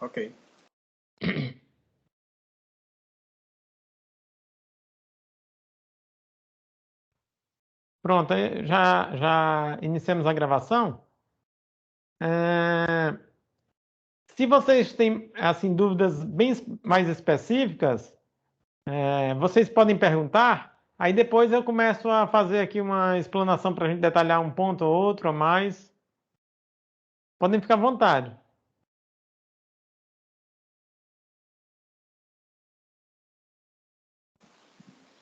Ok. Pronto, aí já iniciamos a gravação. É, Se vocês têm assim dúvidas bem mais específicas, vocês podem perguntar. Aí depois eu começo a fazer aqui uma explanação para a gente detalhar um ponto ou outro a mais. Podem ficar à vontade.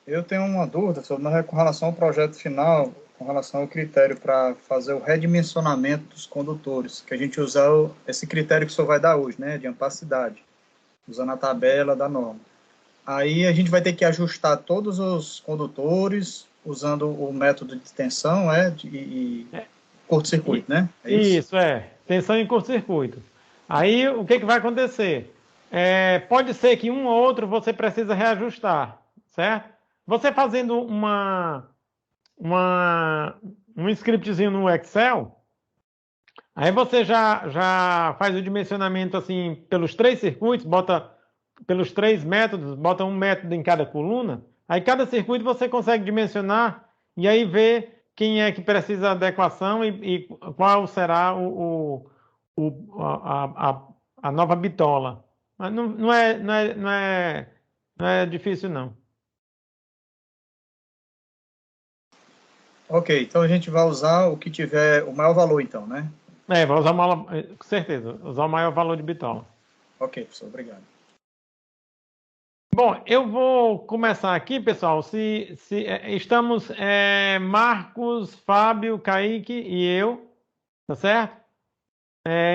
Eu tenho uma dúvida com relação ao projeto final, com relação ao critério para fazer o redimensionamento dos condutores, que a gente usa esse critério que o senhor vai dar hoje, né, de ampacidade, usando a tabela da norma. Aí a gente vai ter que ajustar todos os condutores usando o método de tensão e É, curto-circuito, e- né? É isso? Isso, tensão em curto-circuito. Aí o que que vai acontecer? Pode ser que um ou outro você precisa reajustar, certo? Você fazendo uma, um scriptzinho no Excel, aí você já faz o dimensionamento assim pelos três circuitos, bota pelos três métodos, bota um método em cada coluna. Aí cada circuito você consegue dimensionar e aí ver quem é que precisa de adequação e qual será a nova bitola. Mas não é difícil, não. Ok, então a gente vai usar o que tiver o maior valor, então, né? Vai usar com certeza, usar o maior valor de bitola. Ok, professor, obrigado. Bom, eu vou começar aqui, pessoal. Estamos Marcos, Fábio, Kaique e eu, tá certo?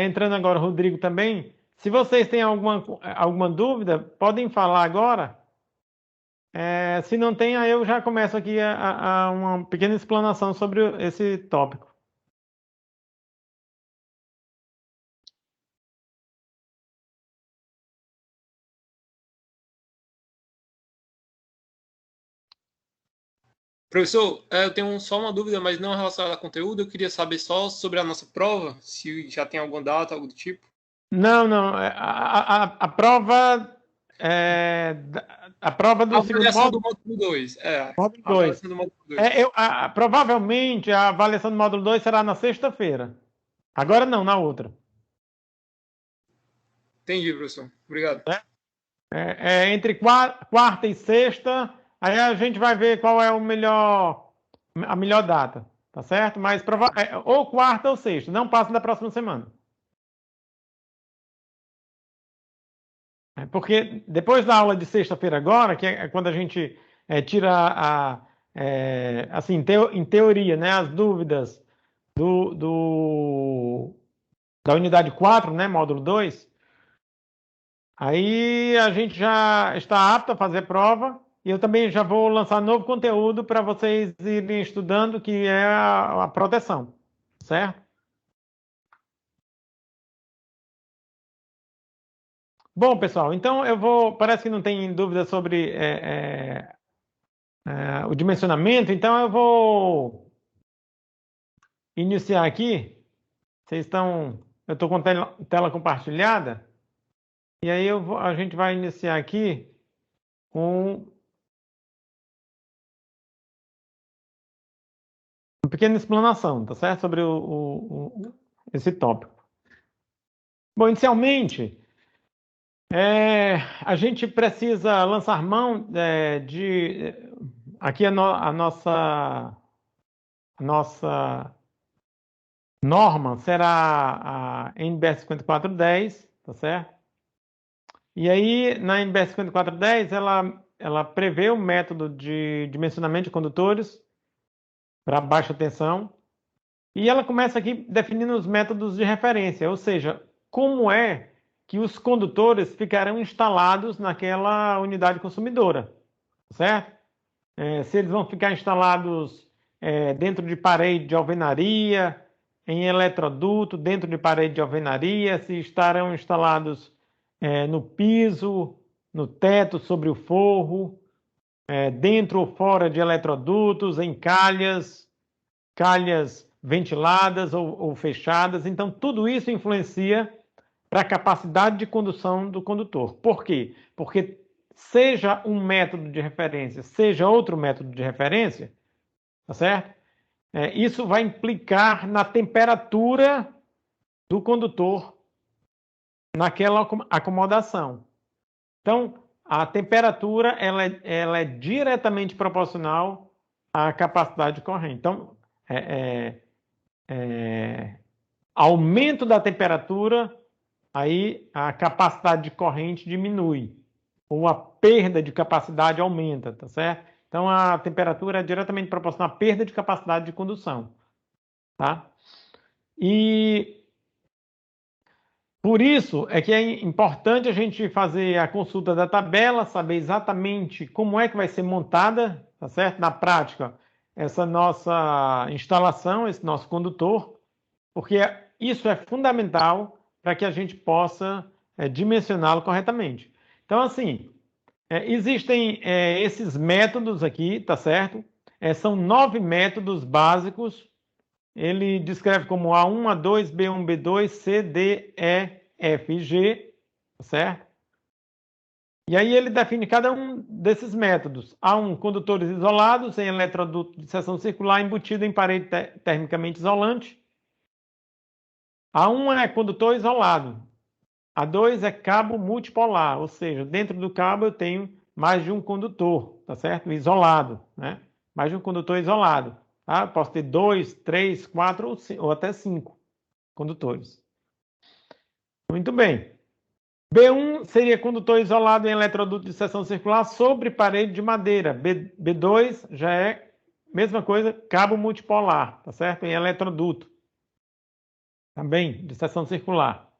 Entrando agora o Rodrigo também. Se vocês têm alguma dúvida, podem falar agora. Se não tem, aí eu já começo aqui a uma pequena explanação sobre esse tópico. Professor, eu tenho só uma dúvida, mas não relacionada a conteúdo. Eu queria saber só sobre a nossa prova, se já tem alguma data, algo do tipo. Não, não. A prova a prova A do segundo avaliação do módulo, módulo 2. módulo A 2. avaliação do módulo 2. Provavelmente a avaliação do módulo 2 será na sexta-feira. Agora não, na outra. Entendi, professor. Obrigado. Entre quarta e sexta, aí a gente vai ver qual é a melhor data, tá certo? Mas ou quarta ou sexta, não passa da próxima semana. Porque depois da aula de sexta-feira agora, que é quando a gente tira assim, em teoria, né, as dúvidas do, do- da unidade 4, né, módulo 2. Aí a gente já está apto a fazer prova e eu também já vou lançar novo conteúdo para vocês irem estudando, que é a proteção, certo? Bom, pessoal, então eu vou. Parece que não tem dúvida sobre o dimensionamento, então eu vou iniciar aqui. Vocês estão. Eu estou com tela compartilhada, e aí a gente vai iniciar aqui com uma pequena explanação, tá certo? Sobre esse tópico. Bom, inicialmente, a gente precisa lançar mão de. Aqui a nossa norma será a NBR 5410, tá certo? E aí, na NBR 5410, ela prevê o método de dimensionamento de condutores para baixa tensão. E ela começa aqui definindo os métodos de referência, ou seja, como é que os condutores ficarão instalados naquela unidade consumidora, certo? Se eles vão ficar instalados dentro de parede de alvenaria, em eletroduto, dentro de parede de alvenaria, se estarão instalados no piso, no teto, sobre o forro, dentro ou fora de eletrodutos, em calhas ventiladas ou fechadas. Então, tudo isso influencia para a capacidade de condução do condutor. Por quê? Porque seja um método de referência, seja outro método de referência, tá certo? Isso vai implicar na temperatura do condutor naquela acomodação. Então, a temperatura ela é diretamente proporcional à capacidade de corrente. Então, aumento da temperatura, aí a capacidade de corrente diminui, ou a perda de capacidade aumenta, tá certo? Então, a temperatura é diretamente proporcional à perda de capacidade de condução, tá? E por isso é que é importante a gente fazer a consulta da tabela, saber exatamente como é que vai ser montada, tá certo? Na prática, essa nossa instalação, esse nosso condutor, porque isso é fundamental para que a gente possa dimensioná-lo corretamente. Então, assim, existem esses métodos aqui, tá certo? São 9 métodos básicos. Ele descreve como A1, A2, B1, B2, C, D, E, F e G, tá certo? E aí ele define cada um desses métodos. A1, condutores isolados em eletroduto de seção circular embutido em parede termicamente isolante. A1 é condutor isolado. A2 é cabo multipolar, ou seja, dentro do cabo eu tenho mais de um condutor, tá certo? Isolado, né? Mais de um condutor isolado. Tá? Posso ter 2, 3, 4 ou até 5 condutores. Muito bem. B1 seria condutor isolado em eletroduto de seção circular sobre parede de madeira. B2 já é mesma coisa, cabo multipolar, tá certo? Em eletroduto. Também de seção circular.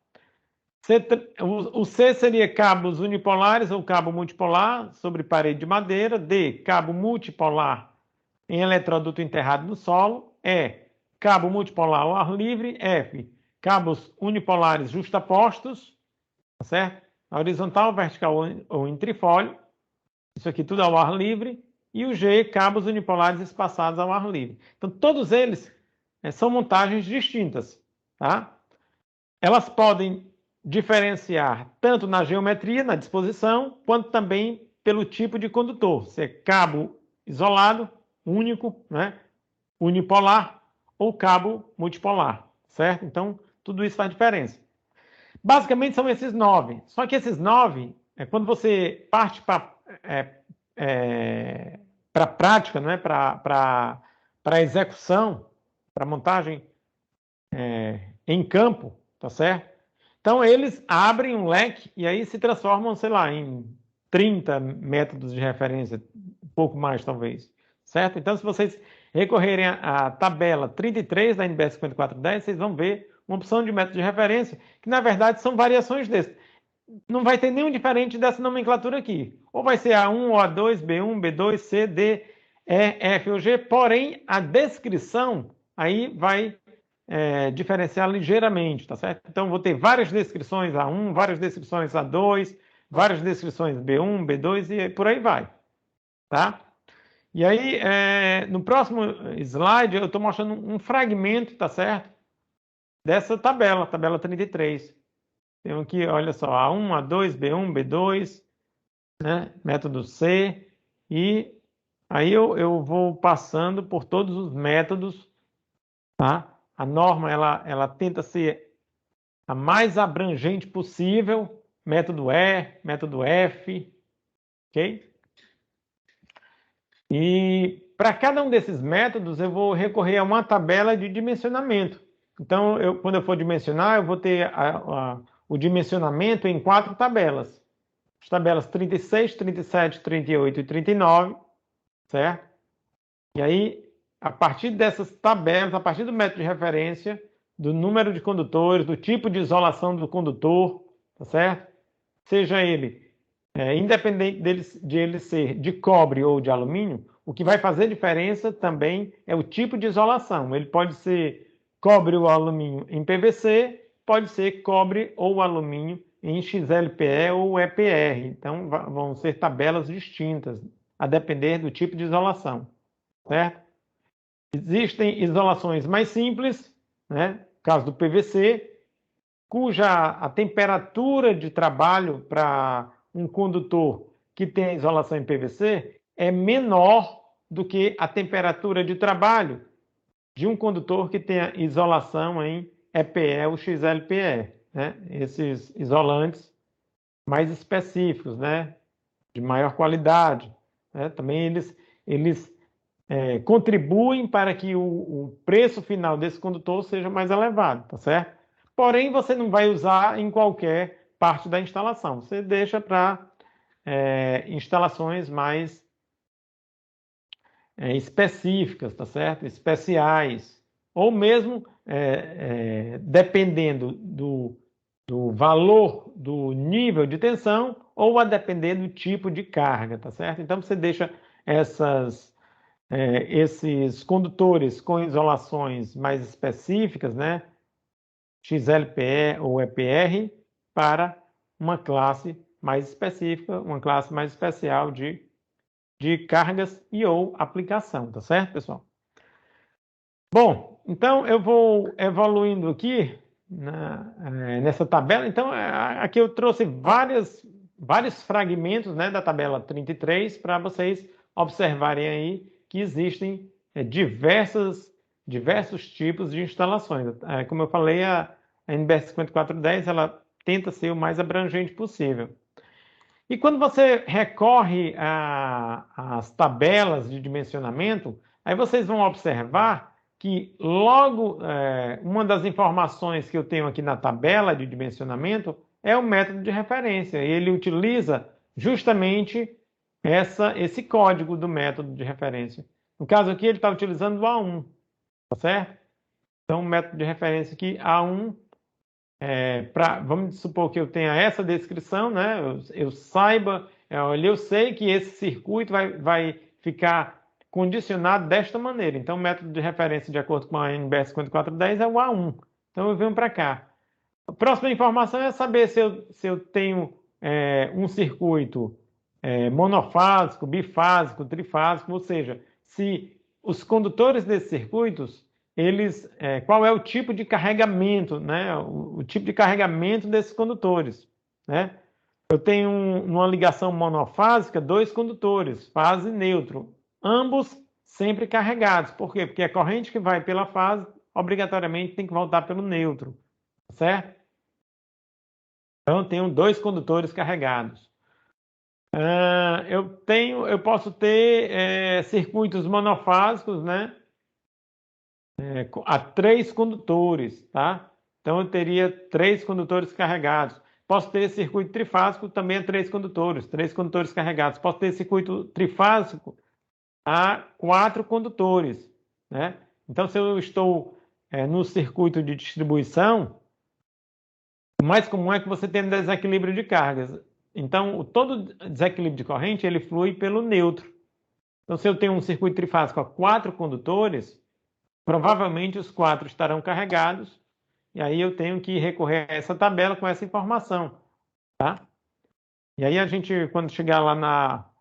O C seria cabos unipolares ou cabo multipolar sobre parede de madeira. D, cabo multipolar em eletroduto enterrado no solo. E, cabo multipolar ao ar livre. F, cabos unipolares justapostos, tá certo? Horizontal, vertical ou em trifólio. Isso aqui tudo ao ar livre. E o G, cabos unipolares espaçados ao ar livre. Então, todos eles são montagens distintas, tá? Elas podem diferenciar tanto na geometria, na disposição, quanto também pelo tipo de condutor. Se é cabo isolado, único, né? Unipolar, ou cabo multipolar, certo? Então, tudo isso faz diferença. Basicamente, são esses 9. Só que esses 9, quando você parte para a prática, né? para a execução, para a montagem em campo, tá certo? Então, eles abrem um leque e aí se transformam, sei lá, em 30 métodos de referência, um pouco mais, talvez. Certo? Então, se vocês recorrerem à tabela 33 da NBS 5410, vocês vão ver uma opção de método de referência, que, na verdade, são variações desse. Não vai ter nenhum diferente dessa nomenclatura aqui. Ou vai ser A1, ou A2, B1, B2, C, D, E, F ou G, porém, a descrição aí vai diferenciar ligeiramente, tá certo? Então, vou ter várias descrições A1, várias descrições A2, várias descrições B1, B2 e por aí vai, tá? E aí, no próximo slide, eu estou mostrando um fragmento, tá certo? Dessa tabela, tabela 33. Tem aqui, olha só, A1, A2, B1, B2, né? Método C, e aí eu vou passando por todos os métodos, tá? A norma, ela tenta ser a mais abrangente possível, método E, método F, ok? E para cada um desses métodos, eu vou recorrer a uma tabela de dimensionamento. Então, quando eu for dimensionar, eu vou ter o dimensionamento em 4 tabelas. As tabelas 36, 37, 38 e 39, certo? E aí, a partir dessas tabelas, a partir do método de referência, do número de condutores, do tipo de isolação do condutor, tá certo? Seja ele, independente de ele ser de cobre ou de alumínio, o que vai fazer diferença também é o tipo de isolação. Ele pode ser cobre ou alumínio em PVC, pode ser cobre ou alumínio em XLPE ou EPR. Então, vão ser tabelas distintas, a depender do tipo de isolação, certo? Existem isolações mais simples, né? No caso do PVC, cuja a temperatura de trabalho para um condutor que tem isolação em PVC é menor do que a temperatura de trabalho de um condutor que tenha isolação em EPE ou XLPE, né? Esses isolantes mais específicos, né? De maior qualidade, né? Também eles contribuem para que o preço final desse condutor seja mais elevado, tá certo? Porém, você não vai usar em qualquer parte da instalação. Você deixa para instalações mais específicas, tá certo? Especiais. Ou mesmo, dependendo do valor do nível de tensão, ou a depender do tipo de carga, tá certo? Então, você deixa esses condutores com isolações mais específicas, né? XLPE ou EPR, para uma classe mais específica, uma classe mais especial de cargas e ou aplicação, tá certo, pessoal? Bom, então eu vou evoluindo aqui nessa tabela. Então, aqui eu trouxe vários fragmentos, né, da tabela 33 para vocês observarem aí que existem diversos tipos de instalações. Como eu falei, a NBR 5410 ela tenta ser o mais abrangente possível. E quando você recorre às tabelas de dimensionamento, aí vocês vão observar que logo uma das informações que eu tenho aqui na tabela de dimensionamento é o método de referência. Ele utiliza justamente esse código do método de referência. No caso aqui, ele está utilizando o A1, tá certo? Então, o método de referência aqui, A1, vamos supor que eu tenha essa descrição, né? Eu saiba, eu sei que esse circuito vai ficar condicionado desta maneira. Então, o método de referência, de acordo com a NBR 5410, é o A1. Então, eu venho para cá. A próxima informação é saber se eu tenho um circuito monofásico, bifásico, trifásico, ou seja, se os condutores desses circuitos, qual é o tipo de carregamento, né? O tipo de carregamento desses condutores, né? Eu tenho numa ligação monofásica 2 condutores, fase e neutro, ambos sempre carregados. Por quê? Porque a corrente que vai pela fase, obrigatoriamente tem que voltar pelo neutro, certo? Então, eu tenho 2 condutores carregados. Eu posso ter circuitos monofásicos, né? A 3 condutores, tá? Então, eu teria 3 condutores carregados. Posso ter circuito trifásico também a 3 condutores carregados. Posso ter circuito trifásico a 4 condutores, né? Então, se eu estou no circuito de distribuição, o mais comum é que você tenha desequilíbrio de cargas. Então, todo desequilíbrio de corrente, ele flui pelo neutro. Então, se eu tenho um circuito trifásico a 4 condutores, provavelmente os 4 estarão carregados, e aí eu tenho que recorrer a essa tabela com essa informação, tá? E aí a gente, quando chegar lá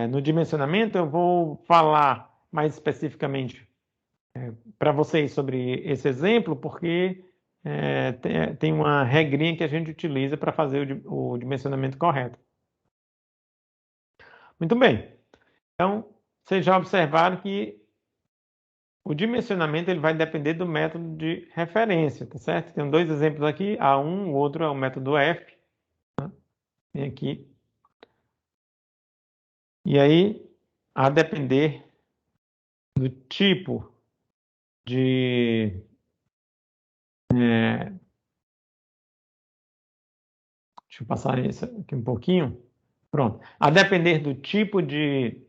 no dimensionamento, eu vou falar mais especificamente para vocês sobre esse exemplo, porque tem uma regrinha que a gente utiliza para fazer o dimensionamento correto. Muito bem. Então, vocês já observaram que o dimensionamento ele vai depender do método de referência, tá certo? Tem 2 exemplos aqui, A1, o outro é o método F. Tá? Tem aqui. E aí, a depender do tipo de... deixa eu passar isso aqui um pouquinho. Pronto. A depender do tipo de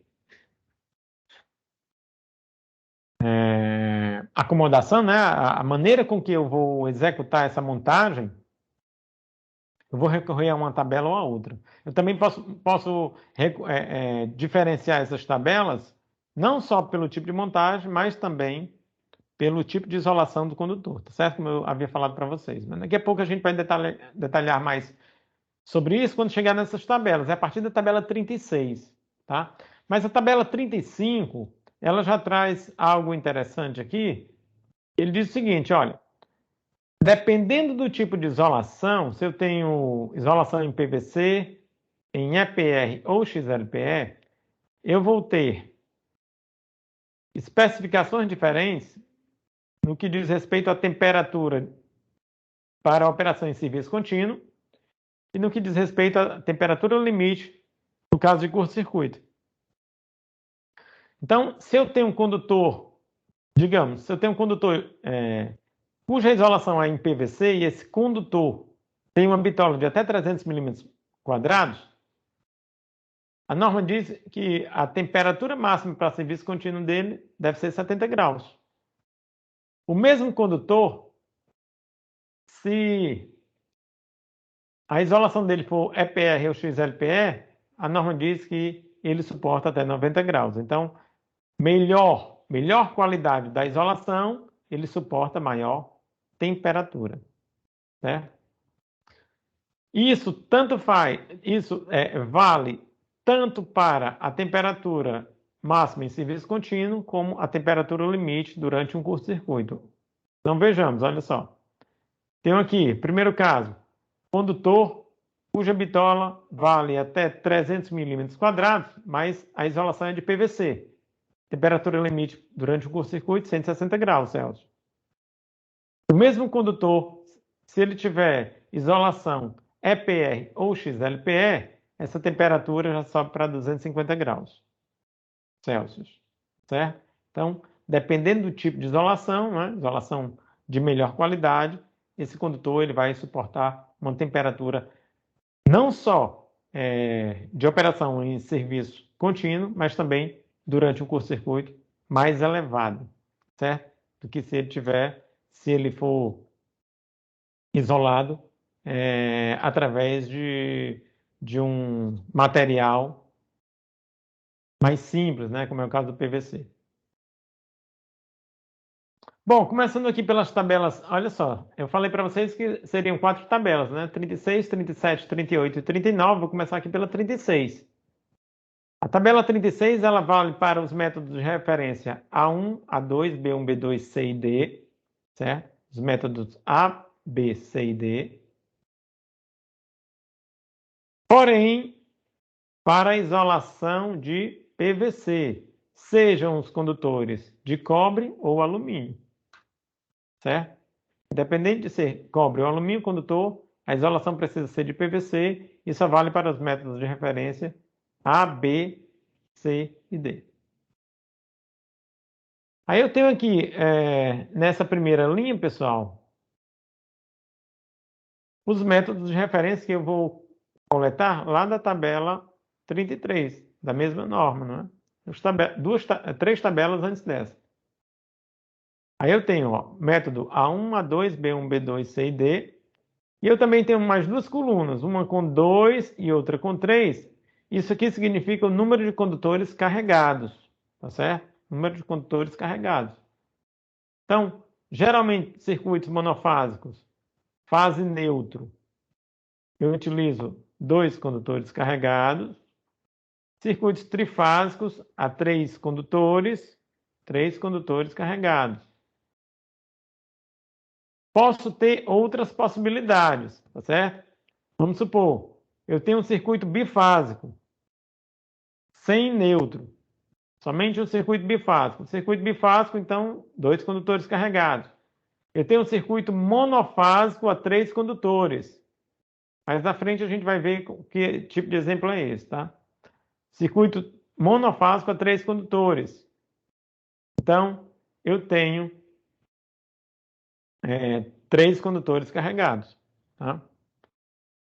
acomodação, né? A maneira com que eu vou executar essa montagem, eu vou recorrer a uma tabela ou a outra. Eu também posso diferenciar essas tabelas, não só pelo tipo de montagem, mas também pelo tipo de isolação do condutor, tá certo? Como eu havia falado para vocês. Mas daqui a pouco a gente vai detalhar mais sobre isso quando chegar nessas tabelas. É a partir da tabela 36, tá? Mas a tabela 35, ela já traz algo interessante aqui. Ele diz o seguinte, olha, dependendo do tipo de isolação, se eu tenho isolação em PVC, em EPR ou XLPE, eu vou ter especificações diferentes no que diz respeito à temperatura para a operação em serviço contínuo e no que diz respeito à temperatura limite no caso de curto-circuito. Então, se eu tenho um condutor, digamos, se eu tenho um condutor cuja isolação é em PVC e esse condutor tem uma bitola de até 300 milímetros quadrados, a norma diz que a temperatura máxima para serviço contínuo dele deve ser 70 graus. O mesmo condutor, se a isolação dele for EPR ou XLPE, a norma diz que ele suporta até 90 graus. Então, melhor qualidade da isolação, ele suporta maior temperatura, certo? Isso vale tanto para a temperatura máxima em serviço contínuo como a temperatura limite durante um curto-circuito. Então vejamos, olha só. Tenho aqui, primeiro caso, condutor cuja bitola vale até 300 milímetros quadrados, mas a isolação é de PVC. Temperatura limite durante o curto-circuito, 160 graus Celsius. O mesmo condutor, se ele tiver isolação EPR ou XLPE, essa temperatura já sobe para 250 graus Celsius, certo? Então, dependendo do tipo de isolação, né, isolação de melhor qualidade, esse condutor ele vai suportar uma temperatura não só de operação em serviço contínuo, mas também durante um curto-circuito mais elevado, certo? Do que se ele for isolado através de um material mais simples, né? Como é o caso do PVC. Bom, começando aqui pelas tabelas, olha só, eu falei para vocês que seriam 4 tabelas, né? 36, 37, 38 e 39, vou começar aqui pela 36. A tabela 36, ela vale para os métodos de referência A1, A2, B1, B2, C e D, certo? Os métodos A, B, C e D. Porém, para a isolação de PVC, sejam os condutores de cobre ou alumínio, certo? Independente de ser cobre ou alumínio condutor, a isolação precisa ser de PVC e só vale para os métodos de referência A, B, C e D. Aí eu tenho aqui, nessa primeira linha, pessoal, os métodos de referência que eu vou coletar lá da tabela 33, da mesma norma, não é? Três tabelas antes dessa. Aí eu tenho, ó, método A1, A2, B1, B2, C e D. E eu também tenho mais duas colunas, uma com 2 e outra com 3. Isso aqui significa o número de condutores carregados, tá certo? Número de condutores carregados. Então, geralmente, circuitos monofásicos, fase neutro, eu utilizo 2 condutores carregados. Circuitos trifásicos, a 3 condutores carregados. Posso ter outras possibilidades, tá certo? Vamos supor, eu tenho um circuito bifásico, sem neutro, somente um circuito bifásico. Circuito bifásico, então, 2 condutores carregados. Eu tenho um circuito monofásico a 3 condutores. Mas na frente a gente vai ver que tipo de exemplo é esse, tá? Circuito monofásico a 3 condutores. Então, eu tenho 3 condutores carregados, tá?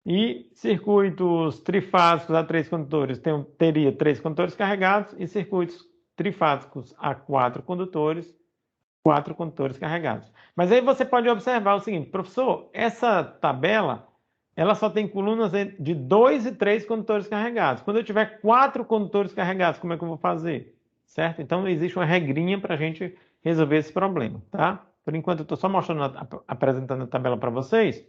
E circuitos trifásicos a 3 condutores teria 3 condutores carregados e circuitos trifásicos a 4 condutores carregados. Mas aí você pode observar o seguinte, professor, essa tabela ela só tem colunas de 2 e 3 condutores carregados. Quando eu tiver 4 condutores carregados, como é que eu vou fazer? Certo? Então, existe uma regrinha para a gente resolver esse problema, tá? Por enquanto, eu estou só apresentando a tabela para vocês.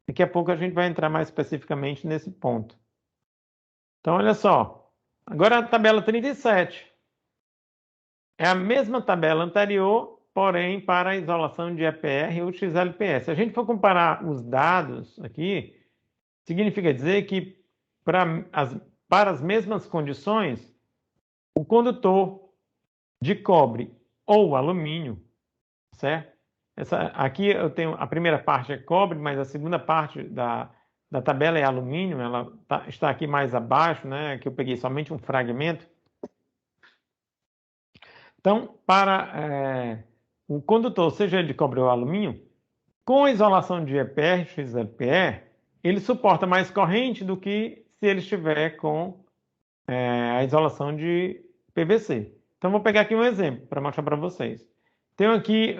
Daqui a pouco a gente vai entrar mais especificamente nesse ponto. Então, olha só. Agora a tabela 37. É a mesma tabela anterior, porém para a isolação de EPR ou XLPE. Se a gente for comparar os dados aqui, significa dizer que para as mesmas condições, o condutor de cobre ou alumínio, certo? Aqui eu tenho a primeira parte é cobre, mas a segunda parte da tabela é alumínio, ela está aqui mais abaixo, né? Que eu peguei somente um fragmento. Então, para o condutor, seja ele de cobre ou alumínio, com a isolação de EPR, XLPE, ele suporta mais corrente do que se ele estiver com a isolação de PVC. Então, vou pegar aqui um exemplo para mostrar para vocês. Tenho aqui,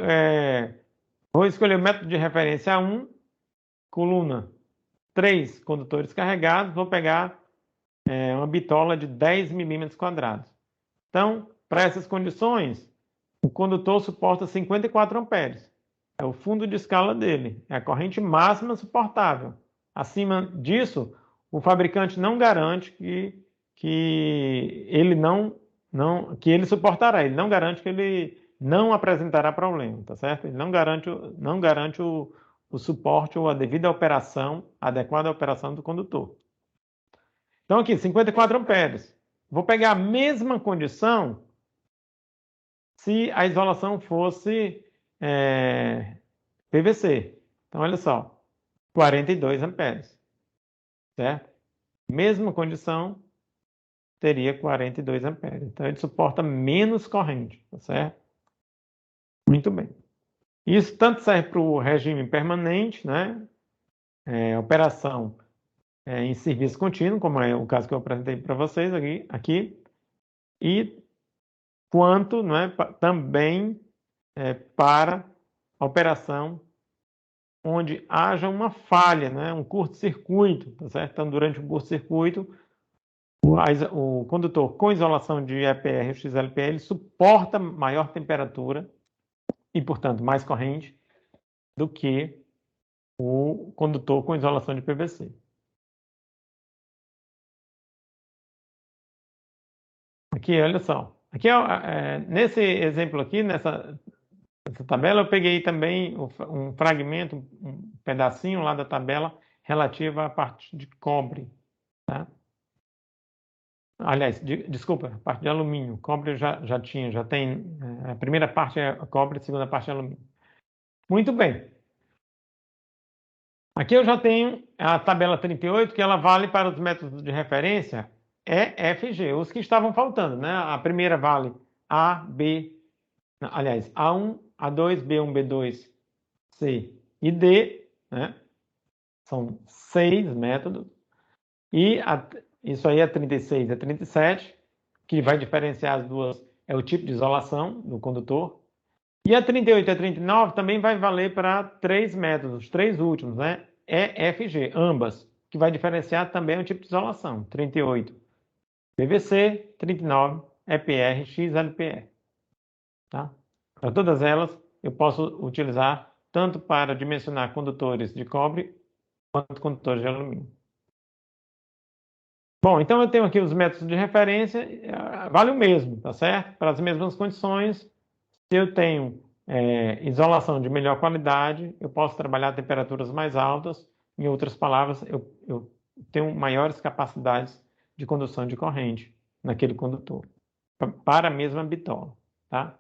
vou escolher o método de referência 1, coluna 3 condutores carregados, vou pegar uma bitola de 10 milímetros quadrados. Então, para essas condições, o condutor suporta 54 amperes. É o fundo de escala dele, é a corrente máxima suportável. Acima disso, o fabricante não garante que ele suportará, ele não garante que ele não apresentará problema, tá certo? Ele não garante o suporte ou a devida operação, a adequada operação do condutor. Então aqui, 54 amperes. Vou pegar a mesma condição se a isolação fosse PVC. Então olha só, 42 amperes, certo? Mesma condição, teria 42 amperes. Então, ele suporta menos corrente, tá certo? Muito bem. Isso tanto serve para o regime permanente, né? Operação em serviço contínuo, como é o caso que eu apresentei para vocês aqui, e quanto, né, também para a operação onde haja uma falha, né, um curto-circuito, tá certo? Então, durante o curto-circuito, o condutor com isolação de EPR ou XLPE, ele suporta maior temperatura e, portanto, mais corrente do que o condutor com isolação de PVC. Aqui, olha só. Aqui, nesse exemplo aqui, nessa tabela, eu peguei também um fragmento, um pedacinho lá da tabela relativa à parte de cobre, tá? Aliás, desculpa, a parte de alumínio. Cobre já tem. A primeira parte é cobre, a segunda parte é alumínio. Muito bem. Aqui eu já tenho a tabela 38, que ela vale para os métodos de referência EFG, os que estavam faltando, né? A primeira vale A, B, aliás, A1, A2, B1, B2, C e D, né? São 6 métodos. E isso aí é 36 e 37, que vai diferenciar as duas, é o tipo de isolação do condutor. E a 38 e a 39 também vai valer para 3 métodos, os 3 últimos, né? EFG, ambas, que vai diferenciar também o tipo de isolação. 38 PVC, 39 EPR, XLPE. Tá? Para todas elas, eu posso utilizar tanto para dimensionar condutores de cobre quanto condutores de alumínio. Bom, então eu tenho aqui os métodos de referência, vale o mesmo, tá certo? Para as mesmas condições, se eu tenho isolação de melhor qualidade, eu posso trabalhar a temperaturas mais altas, em outras palavras, eu tenho maiores capacidades de condução de corrente naquele condutor, para a mesma bitola, tá?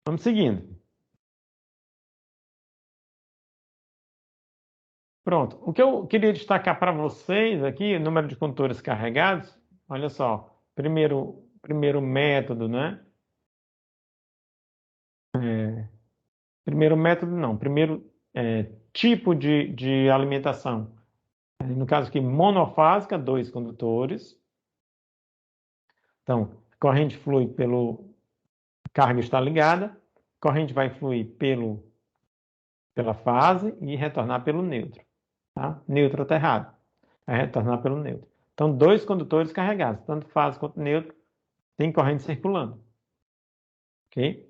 Vamos seguindo. Pronto. O que eu queria destacar para vocês aqui, o número de condutores carregados, olha só, primeiro método, né? Primeiro método não, primeiro tipo de alimentação. No caso aqui, monofásica, 2 condutores. Então, corrente flui pelo carga está ligada, corrente vai fluir pela fase e retornar pelo neutro. Tá? Neutro aterrado. Vai retornar pelo neutro. Então, 2 condutores carregados, tanto fase quanto neutro, tem corrente circulando. Ok?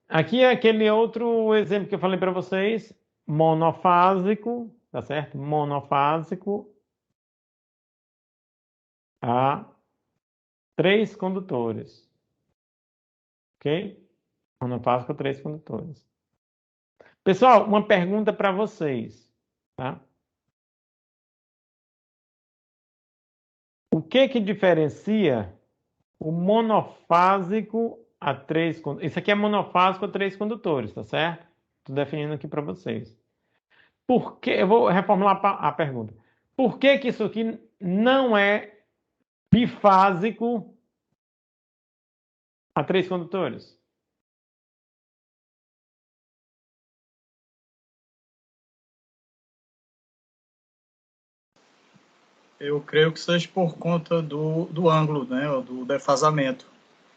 Aqui é aquele outro exemplo que eu falei para vocês, monofásico, tá certo? Monofásico a 3 condutores. Ok? Monofásico, 3 condutores. Pessoal, uma pergunta para vocês. Tá? O que diferencia o monofásico a 3 condutores? Isso aqui é monofásico a 3 condutores, tá certo? Estou definindo aqui para vocês. Por que? Eu vou reformular a pergunta. Por que isso aqui não é bifásico a 3 condutores? Eu creio que seja por conta do ângulo, né, ou do defasamento,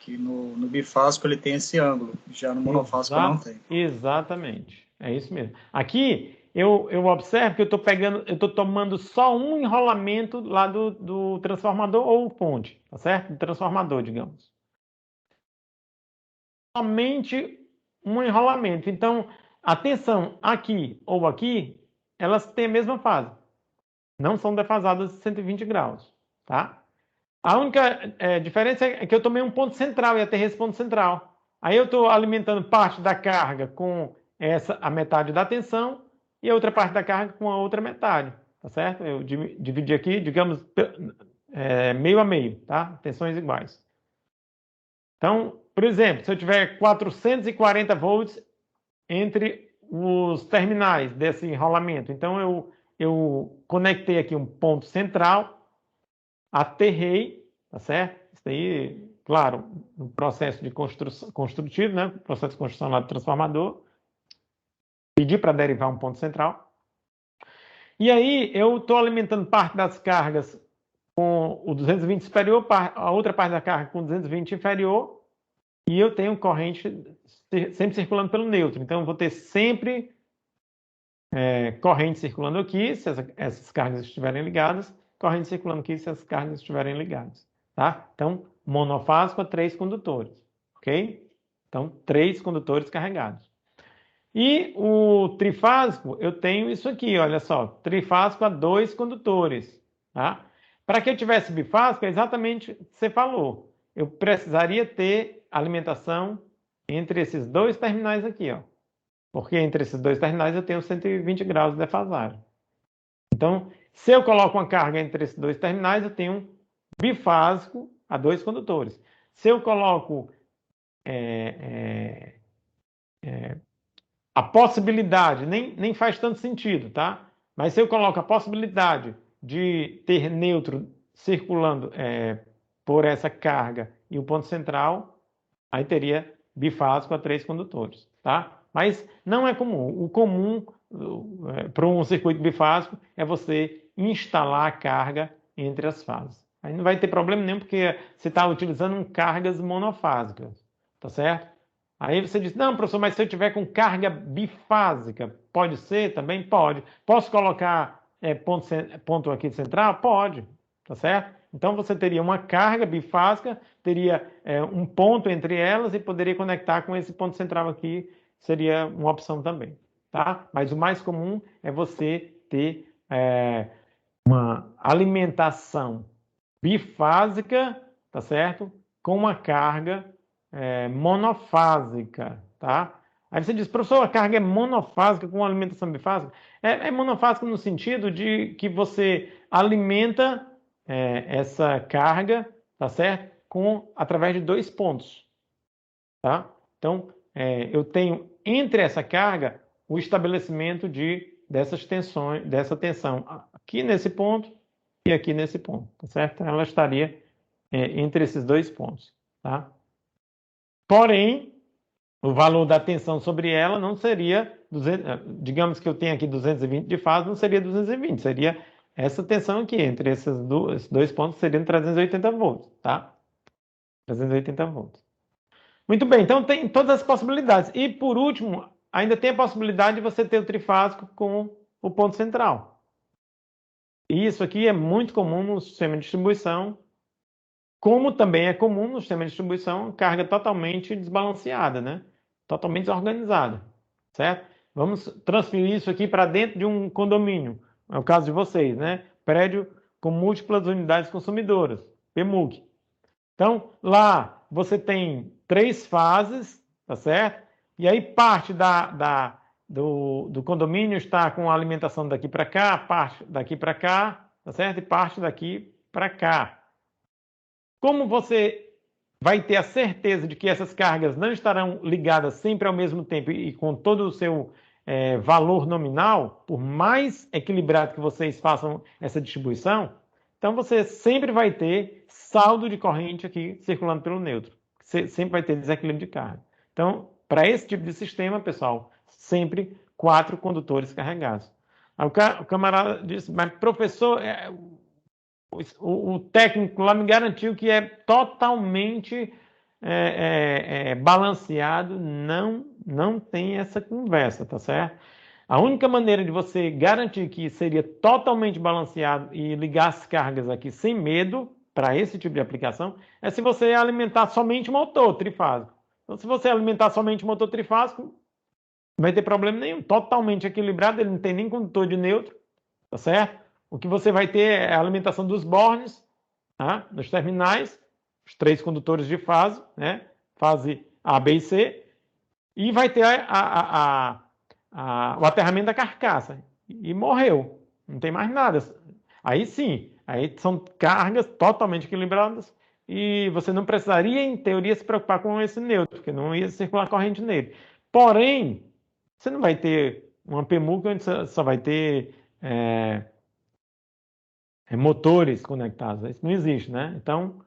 que no bifásico ele tem esse ângulo, já no monofásico não tem. Exatamente, é isso mesmo. Aqui eu observo que eu estou tomando só um enrolamento lá do transformador ou fonte, tá certo? Do transformador, digamos. Somente um enrolamento. Então, a tensão aqui ou aqui, elas têm a mesma fase. Não são defasadas 120 graus, tá? A única diferença é que eu tomei um ponto central e aterrei esse ponto central. Aí eu estou alimentando parte da carga com a metade da tensão e a outra parte da carga com a outra metade, tá certo? Eu dividi aqui, digamos, meio a meio, tá? Tensões iguais. Então, por exemplo, se eu tiver 440 volts entre os terminais desse enrolamento, então eu conectei aqui um ponto central, aterrei, tá certo? Isso aí, claro, no processo de construtivo, né? Processo de construção lá do transformador, pedi para derivar um ponto central. E aí eu estou alimentando parte das cargas com o 220 superior, a outra parte da carga com 220 inferior, e eu tenho corrente sempre circulando pelo neutro. Então eu vou ter sempre corrente circulando aqui, se essas cargas estiverem ligadas, corrente circulando aqui, se as cargas estiverem ligadas. Tá? Então, monofásico a 3 condutores. Ok? Então, 3 condutores carregados. E o trifásico, eu tenho isso aqui, olha só. Trifásico a 2 condutores. Tá? Para que eu tivesse bifásico, é exatamente o que você falou. Eu precisaria ter alimentação entre esses dois terminais aqui, ó. Porque entre esses dois terminais eu tenho 120 graus de defasagem. Então, se eu coloco uma carga entre esses dois terminais, eu tenho um bifásico a 2 condutores. Se eu coloco a possibilidade, nem faz tanto sentido, tá? Mas se eu coloco a possibilidade de ter neutro circulando por essa carga e o ponto central, aí teria bifásico a 3 condutores, tá? Mas não é comum. O comum para um circuito bifásico é você instalar a carga entre as fases. Aí não vai ter problema nenhum, porque você está utilizando cargas monofásicas, tá certo? Aí você diz, não, professor, mas se eu tiver com carga bifásica, pode ser? Também pode. Posso colocar ponto aqui central? Pode, tá certo? Então você teria uma carga bifásica, teria um ponto entre elas e poderia conectar com esse ponto central aqui, seria uma opção também, tá? Mas o mais comum é você ter uma alimentação bifásica, tá certo? Com uma carga monofásica, tá? Aí você diz, professor, a carga é monofásica com alimentação bifásica? É monofásica no sentido de que você alimenta essa carga, tá certo? Através de 2 pontos, tá? Então, eu tenho entre essa carga o estabelecimento dessas tensões, dessa tensão aqui nesse ponto e aqui nesse ponto, tá certo? Ela estaria entre esses 2 pontos, tá? Porém, o valor da tensão sobre ela não seria, digamos que eu tenho aqui 220 de fase, não seria 220, seria essa tensão aqui, entre esses 2 pontos, seriam 380 volts, tá? 380 volts. Muito bem, então tem todas as possibilidades. E por último, ainda tem a possibilidade de você ter o trifásico com o ponto central. E isso aqui é muito comum no sistema de distribuição, como também é comum no sistema de distribuição, carga totalmente desbalanceada, né? Totalmente desorganizada, certo? Vamos transferir isso aqui para dentro de um condomínio. É o caso de vocês, né? Prédio com múltiplas unidades consumidoras, PMUC. Então, lá você tem 3 fases, tá certo? E aí parte do condomínio está com a alimentação daqui para cá, parte daqui para cá, tá certo? E parte daqui para cá. Como você vai ter a certeza de que essas cargas não estarão ligadas sempre ao mesmo tempo e com todo o seu valor nominal, por mais equilibrado que vocês façam essa distribuição, então você sempre vai ter saldo de corrente aqui circulando pelo neutro. Você sempre vai ter desequilíbrio de carga. Então, para esse tipo de sistema, pessoal, sempre 4 condutores carregados. Aí o camarada disse, mas professor, o técnico lá me garantiu que é totalmente balanceado. Não tem essa conversa, tá certo? A única maneira de você garantir que seria totalmente balanceado e ligar as cargas aqui sem medo para esse tipo de aplicação é se você alimentar somente motor trifásico. Então, se você alimentar somente motor trifásico, não vai ter problema nenhum. Totalmente equilibrado, ele não tem nem condutor de neutro, tá certo? O que você vai ter é a alimentação dos bornes, tá? Nos terminais, os 3 condutores de fase, né? Fase A, B e C, e vai ter o aterramento da carcaça. E morreu. Não tem mais nada. Aí sim, aí são cargas totalmente equilibradas e você não precisaria, em teoria, se preocupar com esse neutro, porque não ia circular corrente nele. Porém, você não vai ter uma PMUC onde você só vai ter motores conectados. Isso não existe, né? Então,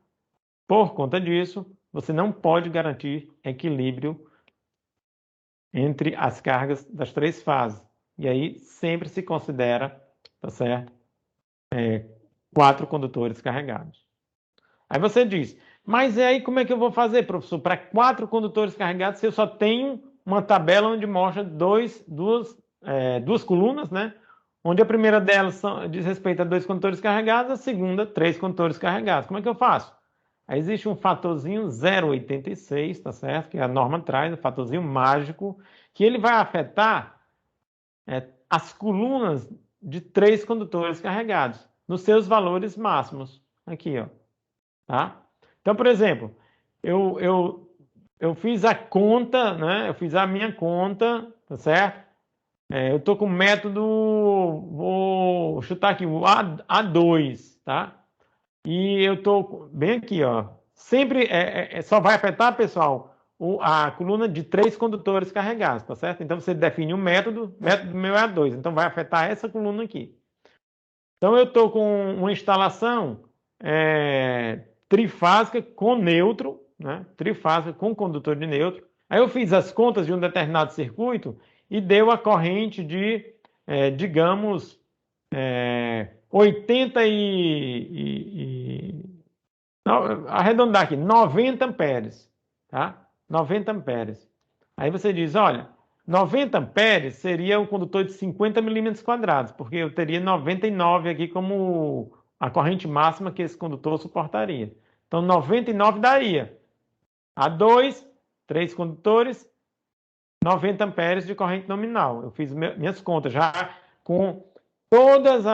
por conta disso, você não pode garantir equilíbrio entre as cargas das 3 fases. E aí sempre se considera, tá certo? 4 condutores carregados. Aí você diz, mas e aí como é que eu vou fazer, professor, para 4 condutores carregados se eu só tenho uma tabela onde mostra duas colunas, né? Onde a primeira delas diz respeito a 2 condutores carregados, a segunda, 3 condutores carregados. Como é que eu faço? Aí existe um fatorzinho 0,86, tá certo? Que a norma traz, um fatorzinho mágico, que ele vai afetar as colunas de 3 condutores carregados, nos seus valores máximos. Aqui, ó. Tá? Então, por exemplo, eu fiz a conta, né? Eu fiz a minha conta, tá certo? Eu estou com o método, vou chutar aqui, o A2, tá? E eu estou bem aqui, ó. Sempre só vai afetar, pessoal, a coluna de 3 condutores carregados, tá certo? Então você define o método meu é A2, então vai afetar essa coluna aqui. Então eu estou com uma instalação trifásica com neutro, né? Trifásica com condutor de neutro. Aí eu fiz as contas de um determinado circuito e deu a corrente de, digamos, 80 não, arredondar aqui, 90 amperes, tá? 90 amperes. Aí você diz, olha, 90 amperes seria um condutor de 50 milímetros quadrados, porque eu teria 99 aqui como a corrente máxima que esse condutor suportaria. Então, 99 daria A2, 3 condutores, 90 amperes de corrente nominal. Eu fiz minhas contas já com todas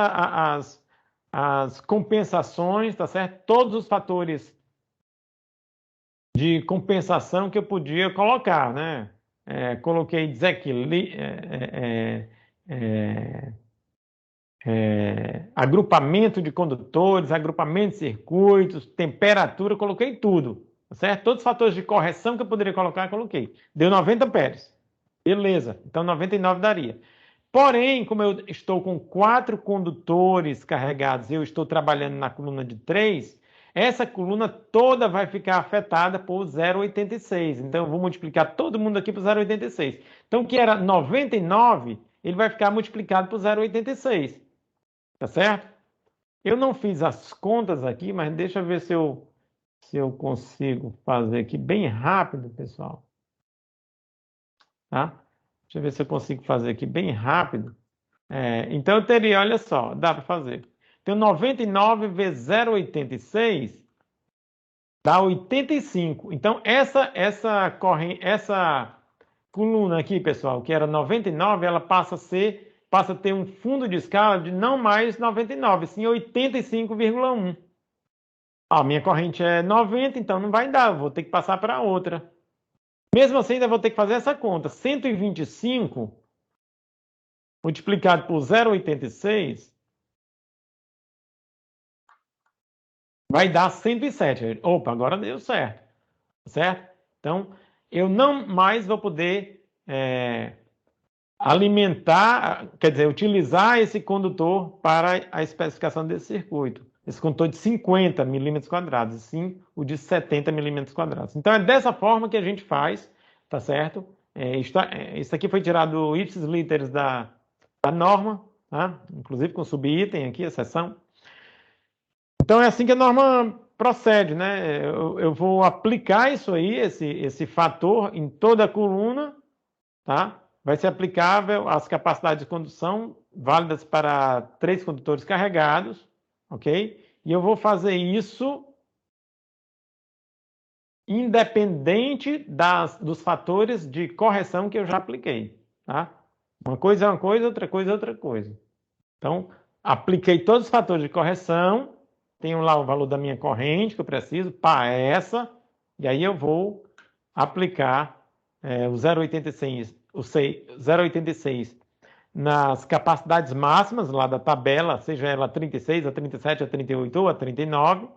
as compensações, tá certo? Todos os fatores de compensação que eu podia colocar, né? Coloquei desequilíbrio, agrupamento de condutores, agrupamento de circuitos, temperatura, coloquei tudo, tá certo? Todos os fatores de correção que eu poderia colocar, coloquei. Deu 90 amperes. Beleza, então 99 daria. Porém, como eu estou com 4 condutores carregados e eu estou trabalhando na coluna de 3, essa coluna toda vai ficar afetada por 0,86. Então, eu vou multiplicar todo mundo aqui por 0,86. Então, o que era 99, ele vai ficar multiplicado por 0,86. Tá certo? Eu não fiz as contas aqui, mas deixa eu ver se eu consigo fazer aqui bem rápido, pessoal. Tá? Deixa eu ver se eu consigo fazer aqui bem rápido. Então, eu teria, olha só, dá para fazer. Então, 99 vezes 0,86 dá 85. Então, essa coluna aqui, pessoal, que era 99, ela passa a ter um fundo de escala de não mais 99, sim 85,1. A minha corrente é 90, então não vai dar, eu vou ter que passar para outra. Mesmo assim, ainda vou ter que fazer essa conta. 125 multiplicado por 0,86 vai dar 107. Opa, agora deu certo. Certo? Então, eu não mais vou poder alimentar, quer dizer, utilizar esse condutor para a especificação desse circuito. Esse condutor de 50 milímetros quadrados, e sim o de 70 milímetros quadrados. Então, é dessa forma que a gente faz, tá certo? Isso aqui foi tirado ipsis literis da norma, tá? Inclusive com subitem aqui, a seção. Então, é assim que a norma procede, né? Eu vou aplicar isso aí, esse fator, em toda a coluna, tá? Vai ser aplicável às capacidades de condução válidas para 3 condutores carregados, ok? E eu vou fazer isso independente dos fatores de correção que eu já apliquei, tá? Uma coisa é uma coisa, outra coisa é outra coisa. Então, apliquei todos os fatores de correção, tenho lá o valor da minha corrente que eu preciso para essa, e aí eu vou aplicar o 0,86 nas capacidades máximas lá da tabela, seja ela 36, a 37, a 38 ou a 39.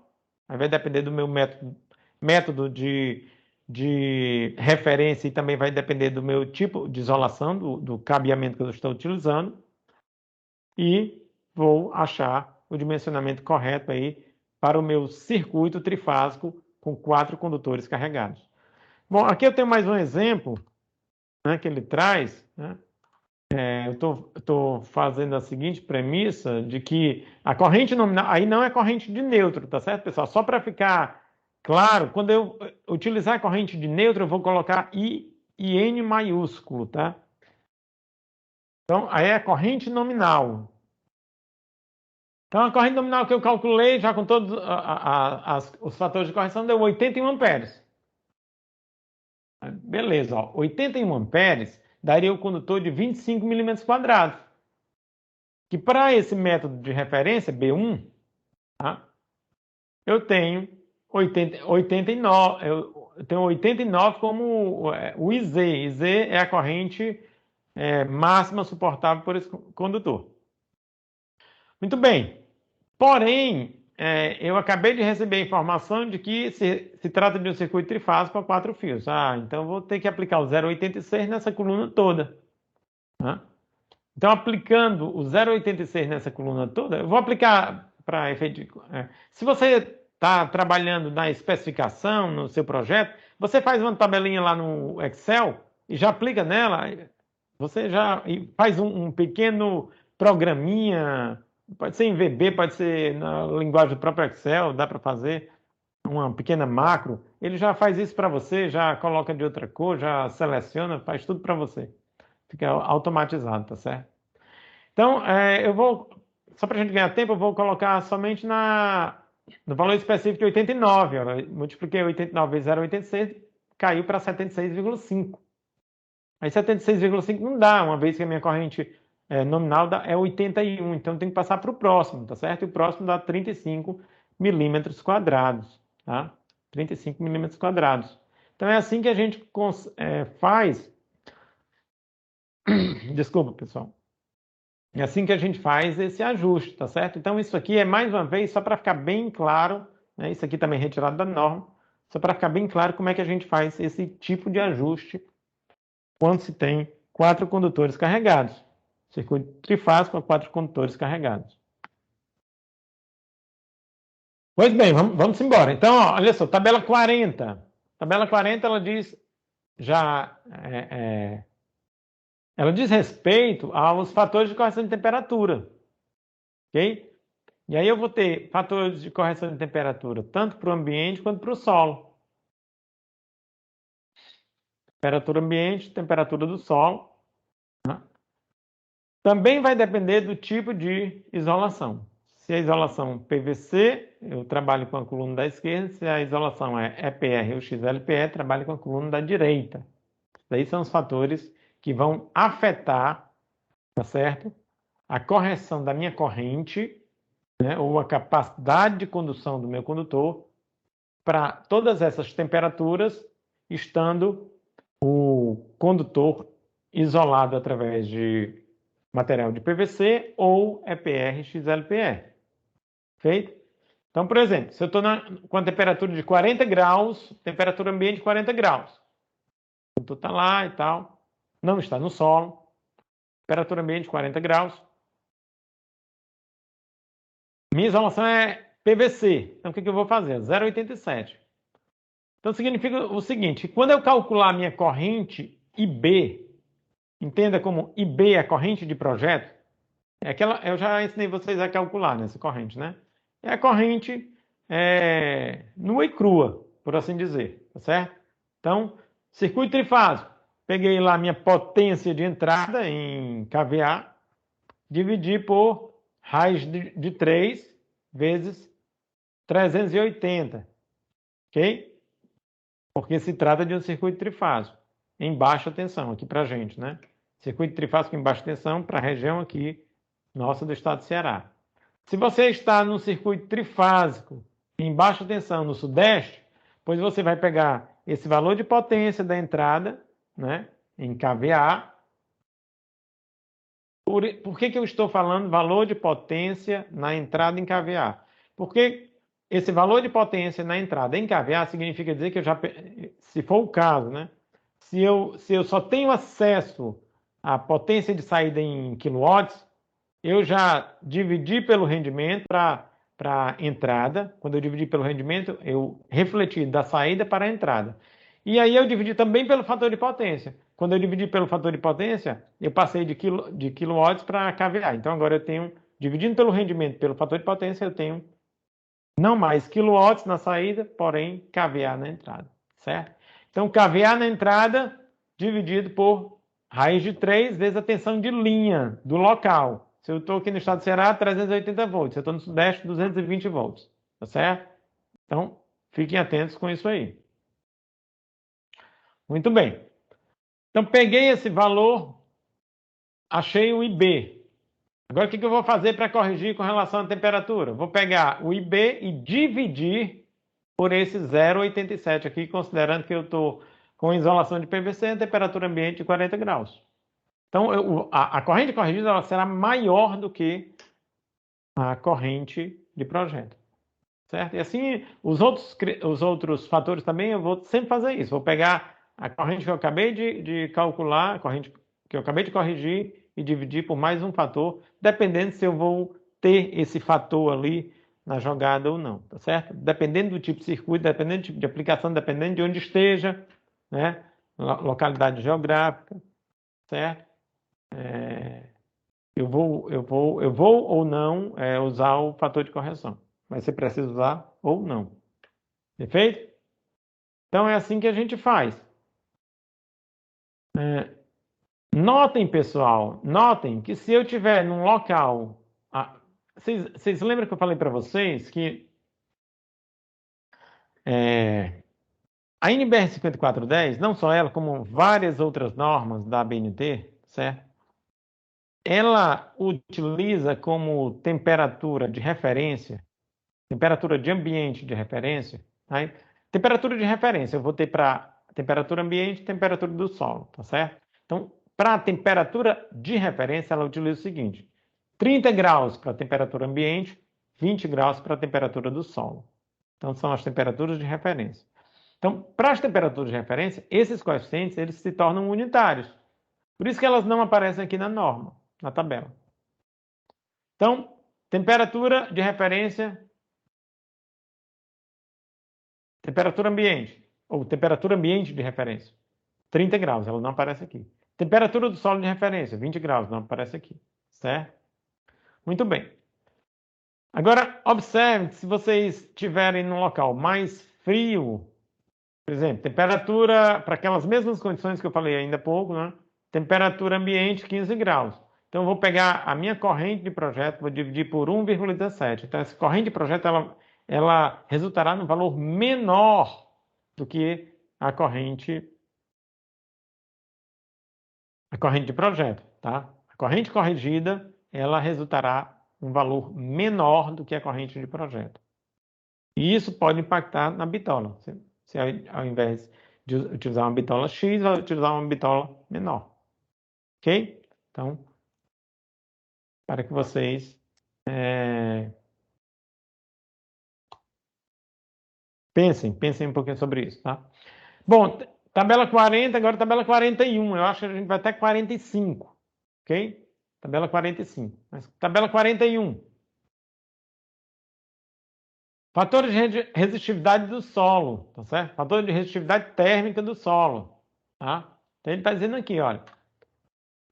Aí vai depender do meu método de referência e também vai depender do meu tipo de isolação, do cabeamento que eu estou utilizando. E vou achar o dimensionamento correto aí para o meu circuito trifásico com 4 condutores carregados. Bom, aqui eu tenho mais um exemplo, né, que ele traz, né? Eu estou fazendo a seguinte premissa de que a corrente nominal, aí não é corrente de neutro, tá certo, pessoal? Só para ficar claro, quando eu utilizar a corrente de neutro, eu vou colocar I e N maiúsculo, tá? Então, aí é a corrente nominal. Então, a corrente nominal que eu calculei, já com todos os fatores de correção, deu 81 amperes. Beleza, ó, 81 amperes daria o condutor de 25 milímetros quadrados. Que para esse método de referência, B1, tá, eu tenho 89, eu tenho 89 como o IZ. IZ é a corrente máxima suportável por esse condutor. Muito bem. Porém, eu acabei de receber a informação de que se trata de um circuito trifásico a 4 fios. Então eu vou ter que aplicar o 0,86 nessa coluna toda. Tá? Então, aplicando o 0,86 nessa coluna toda, eu vou aplicar para efeito. Se você está trabalhando na especificação, no seu projeto, você faz uma tabelinha lá no Excel e já aplica nela. Você já faz um pequeno programinha, pode ser em VB, pode ser na linguagem do próprio Excel, dá para fazer uma pequena macro. Ele já faz isso para você, já coloca de outra cor, já seleciona, faz tudo para você. Fica automatizado, tá certo? Então, só para a gente ganhar tempo, eu vou colocar somente no valor específico de 89. Multipliquei 89 vezes 0,86, caiu para 76,5. Aí 76,5 não dá, uma vez que a minha corrente nominal é 81, então tem que passar para o próximo, tá certo? E o próximo dá 35 milímetros quadrados, tá? 35 milímetros quadrados. Então é assim que a gente faz. Desculpa, pessoal. É assim que a gente faz esse ajuste, tá certo? Então isso aqui é, mais uma vez, só para ficar bem claro, né? Isso aqui também é retirado da norma, só para ficar bem claro como é que a gente faz esse tipo de ajuste quando se tem 4 condutores carregados. Circuito trifásico a 4 condutores carregados. Pois bem, vamos embora. Então, ó, olha só, tabela 40. Tabela 40, ela diz já... ela diz respeito aos fatores de correção de temperatura. Ok? E aí eu vou ter fatores de correção de temperatura tanto para o ambiente quanto para o solo. Temperatura ambiente, temperatura do solo. Né? Também vai depender do tipo de isolação. Se a isolação PVC, eu trabalho com a coluna da esquerda. Se a isolação é EPR ou XLPE, trabalho com a coluna da direita. Daí são os fatores que vão afetar, tá certo? A correção da minha corrente né, ou a capacidade de condução do meu condutor para todas essas temperaturas, estando o condutor isolado através de material de PVC ou EPR XLPR. Feito? Então, por exemplo, se eu estou com a temperatura de 40 graus, temperatura ambiente de 40 graus, o condutor está lá e tal, não está no solo, temperatura ambiente de 40 graus, minha isolação é PVC. Então, o que eu vou fazer? 0,87. Então, significa o seguinte, quando eu calcular a minha corrente IB, entenda como IB é a corrente de projeto, é aquela, eu já ensinei vocês a calcular nessa corrente, né? É a corrente nua e crua, por assim dizer, tá certo? Então, circuito trifásico. Peguei lá minha potência de entrada em kVA, dividi por raiz de 3 vezes 380, ok? Porque se trata de um circuito trifásico em baixa tensão aqui para a gente, né? Circuito trifásico em baixa tensão para a região aqui nossa do estado do Ceará. Se você está no circuito trifásico em baixa tensão no Sudeste, pois você vai pegar esse valor de potência da entrada, né, em kVA. Por que eu estou falando valor de potência na entrada em kVA? Porque esse valor de potência na entrada em kVA significa dizer que eu já, se for o caso, né, se eu só tenho acesso à potência de saída em quilowatts, eu já dividi pelo rendimento para a entrada. Quando eu dividi pelo rendimento, eu refleti da saída para a entrada. E aí eu dividi também pelo fator de potência. Quando eu dividi pelo fator de potência, eu passei de quilowatts para kVA. Então agora eu tenho, dividindo pelo rendimento pelo fator de potência, eu tenho não mais quilowatts na saída, porém kVA na entrada, certo? Então kVA na entrada dividido por raiz de 3 vezes a tensão de linha do local. Se eu estou aqui no estado do Ceará, 380 volts. Se eu estou no Sudeste, 220 volts. Tá certo? Então, fiquem atentos com isso aí. Muito bem. Então, peguei esse valor, achei o IB. Agora, o que eu vou fazer para corrigir com relação à temperatura? Vou pegar o IB e dividir por esse 0,87 aqui, considerando que eu estou com isolação de PVC e temperatura ambiente de 40 graus. Então, a corrente corrigida ela será maior do que a corrente de projeto. Certo? E assim, os outros fatores também, eu vou sempre fazer isso. Vou pegar a corrente que eu acabei de calcular, a corrente que eu acabei de corrigir e dividir por mais um fator, dependendo se eu vou ter esse fator ali na jogada ou não, tá certo? Dependendo do tipo de circuito, dependendo do tipo de aplicação, dependendo de onde esteja, né? Localidade geográfica, certo? Eu vou ou não usar o fator de correção. Mas você precisa usar ou não. Perfeito? Então é assim que a gente faz. Notem, pessoal, notem que se eu tiver num local... vocês lembram que eu falei para vocês que a NBR 5410, não só ela, como várias outras normas da ABNT, certo? Ela utiliza como temperatura de referência, temperatura de ambiente de referência, tá? Temperatura de referência, eu vou ter para temperatura ambiente e temperatura do solo, tá certo? Então, para a temperatura de referência, ela utiliza o seguinte: 30 graus para a temperatura ambiente, 20 graus para a temperatura do solo. Então, são as temperaturas de referência. Então, para as temperaturas de referência, esses coeficientes eles se tornam unitários. Por isso que elas não aparecem aqui na norma, na tabela. Então, temperatura de referência, temperatura ambiente, ou temperatura ambiente de referência, 30 graus, ela não aparece aqui. Temperatura do solo de referência, 20 graus, não aparece aqui, certo? Muito bem. Agora, observe que se vocês estiverem num local mais frio, por exemplo, temperatura, para aquelas mesmas condições que eu falei ainda há pouco, né? Temperatura ambiente 15 graus. Então, eu vou pegar a minha corrente de projeto, vou dividir por 1,17. Então, essa corrente de projeto, ela resultará num valor menor do que a corrente de projeto, tá? A corrente corrigida, ela resultará um valor menor do que a corrente de projeto. E isso pode impactar na bitola. Se ao invés de utilizar uma bitola X, vai utilizar uma bitola menor. Ok? Então, para que vocês pensem um pouquinho sobre isso, tá? Bom, tabela 40, agora tabela 41. Eu acho que a gente vai até 45, ok? Tabela 45. Mas tabela 41. Fatores de resistividade do solo, tá certo? Fator de resistividade térmica do solo, tá? Então ele está dizendo aqui, olha,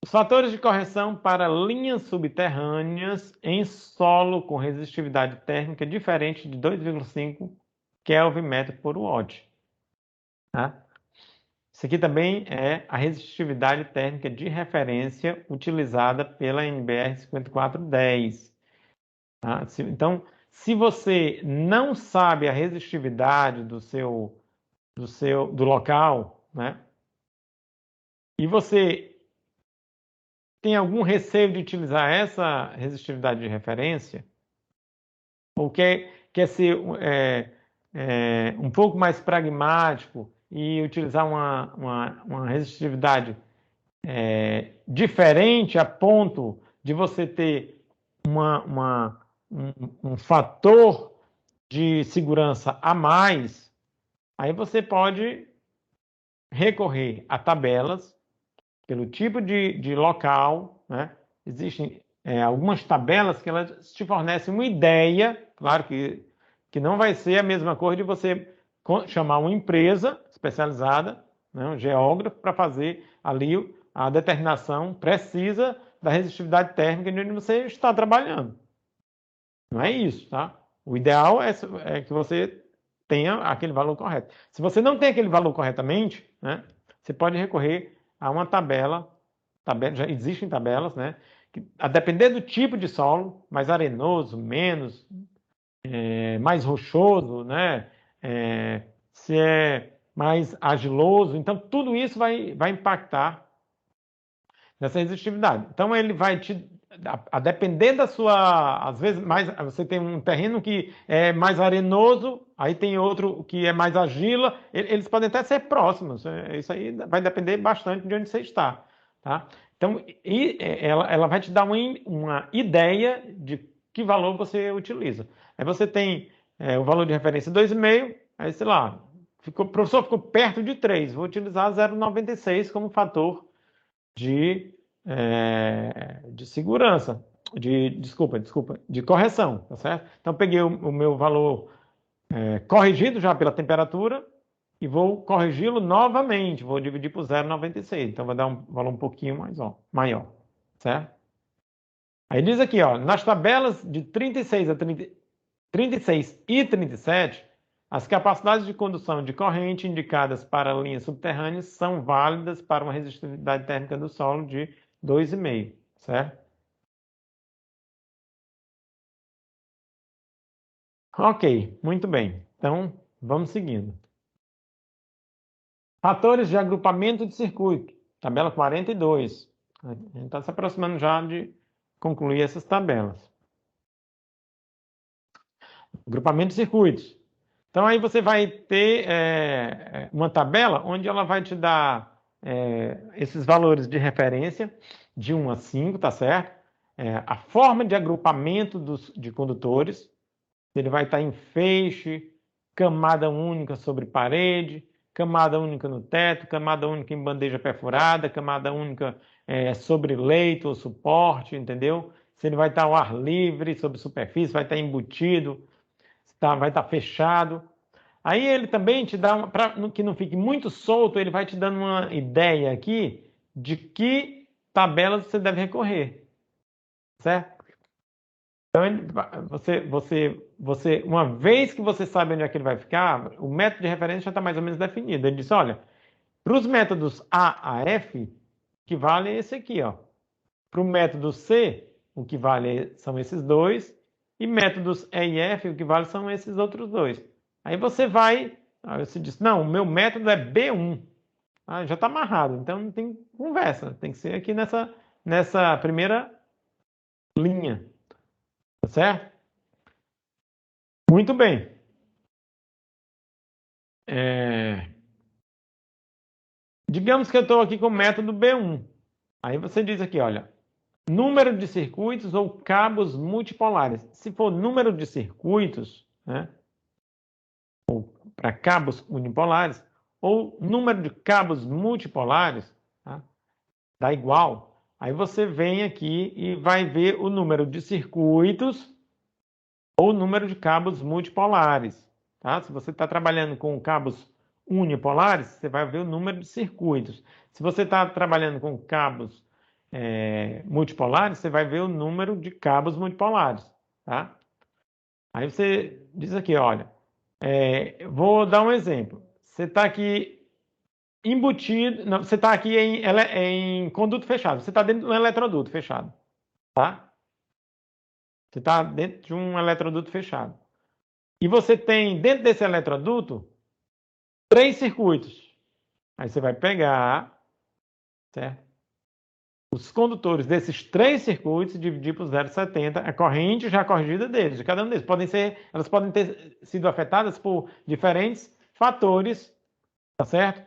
os fatores de correção para linhas subterrâneas em solo com resistividade térmica diferente de 2,5 Kelvin metro por watt, tá? Isso aqui também é a resistividade térmica de referência utilizada pela NBR 5410. Tá? Então, se você não sabe a resistividade do local, né? E você tem algum receio de utilizar essa resistividade de referência, ou quer ser um pouco mais pragmático e utilizar uma resistividade diferente a ponto de você ter um fator de segurança a mais, aí você pode recorrer a tabelas pelo tipo de local, né? Existem algumas tabelas que elas te fornecem uma ideia, claro que não vai ser a mesma coisa de você chamar uma empresa especializada, né, um geógrafo, para fazer ali a determinação precisa da resistividade térmica de onde você está trabalhando. Não é isso, tá? O ideal é que você tenha aquele valor correto. Se você não tem aquele valor corretamente, né, você pode recorrer a uma tabela, já existem tabelas, né, que, a depender do tipo de solo, mais arenoso, menos, mais rochoso, né, se é mais argiloso, então tudo isso vai impactar nessa resistividade. Então ele vai a depender da sua, às vezes mais, você tem um terreno que é mais arenoso, aí tem outro que é mais argila, eles podem até ser próximos. Isso aí vai depender bastante de onde você está, tá? Então ela vai te dar uma ideia de que valor você utiliza. Aí você tem o valor de referência 2,5, aí sei lá, o professor ficou perto de 3, vou utilizar 0,96 como fator de segurança, desculpa, de correção, tá certo? Então, peguei o meu valor corrigido já pela temperatura e vou corrigi-lo novamente, vou dividir por 0,96, então vai dar um valor um pouquinho maior, certo? Aí diz aqui, ó, nas tabelas de 36 e 37, as capacidades de condução de corrente indicadas para linhas subterrâneas são válidas para uma resistividade térmica do solo de 2,5, certo? Ok, muito bem. Então, vamos seguindo. Fatores de agrupamento de circuito, tabela 42. A gente está se aproximando já de concluir essas tabelas. Agrupamento de circuitos. Então, aí você vai ter uma tabela onde ela vai te dar esses valores de referência de 1 a 5, tá certo? A forma de agrupamento de condutores, ele vai estar em feixe, camada única sobre parede, camada única no teto, camada única em bandeja perfurada, camada única sobre leito ou suporte, entendeu? Se ele vai estar ao ar livre, sobre superfície, vai estar embutido, vai estar fechado. Aí ele também te dá, para que não fique muito solto, ele vai te dando uma ideia aqui de que tabelas você deve recorrer, certo? Então, uma vez que você sabe onde é que ele vai ficar, o método de referência já está mais ou menos definido. Ele diz, olha, para os métodos A a F, o que vale é esse aqui, ó. Para o método C, o que vale são esses dois, e métodos E e F, o que vale são esses outros dois. Aí você diz, não, o meu método é B1. Já está amarrado, então não tem conversa, tem que ser aqui nessa primeira linha. Tá certo? Muito bem. Digamos que eu estou aqui com o método B1. Aí você diz aqui, olha, número de circuitos ou cabos multipolares. Se for número de circuitos, né, ou para cabos unipolares, ou número de cabos multipolares, tá, dá igual. Aí você vem aqui e vai ver o número de circuitos ou o número de cabos multipolares. Tá? Se você está trabalhando com cabos unipolares, você vai ver o número de circuitos. Se você está trabalhando com cabos multipolares, você vai ver o número de cabos multipolares. Tá? Aí você diz aqui, olha, vou dar um exemplo. Você está aqui embutido, não, você está aqui em conduto fechado, você está dentro de um eletroduto fechado. Tá? Você está dentro de um eletroduto fechado. E você tem, dentro desse eletroduto, 3 circuitos. Aí você vai pegar, certo, os condutores desses 3 circuitos e dividir por 0,70, a corrente já corrigida deles, de cada um deles. Elas podem ter sido afetadas por diferentes fatores, tá certo?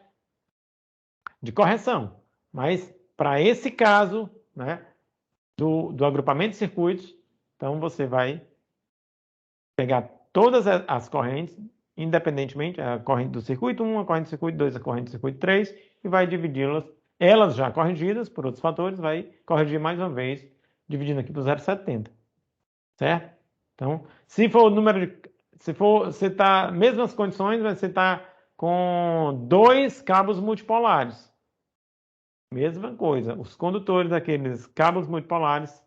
De correção. Mas, para esse caso, né, do agrupamento de circuitos, então você vai pegar todas as correntes, independentemente, a corrente do circuito 1, a corrente do circuito 2, a corrente do circuito 3, e vai dividi-las, elas já corrigidas por outros fatores, vai corrigir mais uma vez, dividindo aqui por 0,70. Certo? Então, se for o número de. Se for, você está, mesmas condições, mas você está com 2 cabos multipolares. Mesma coisa. Os condutores daqueles cabos multipolares,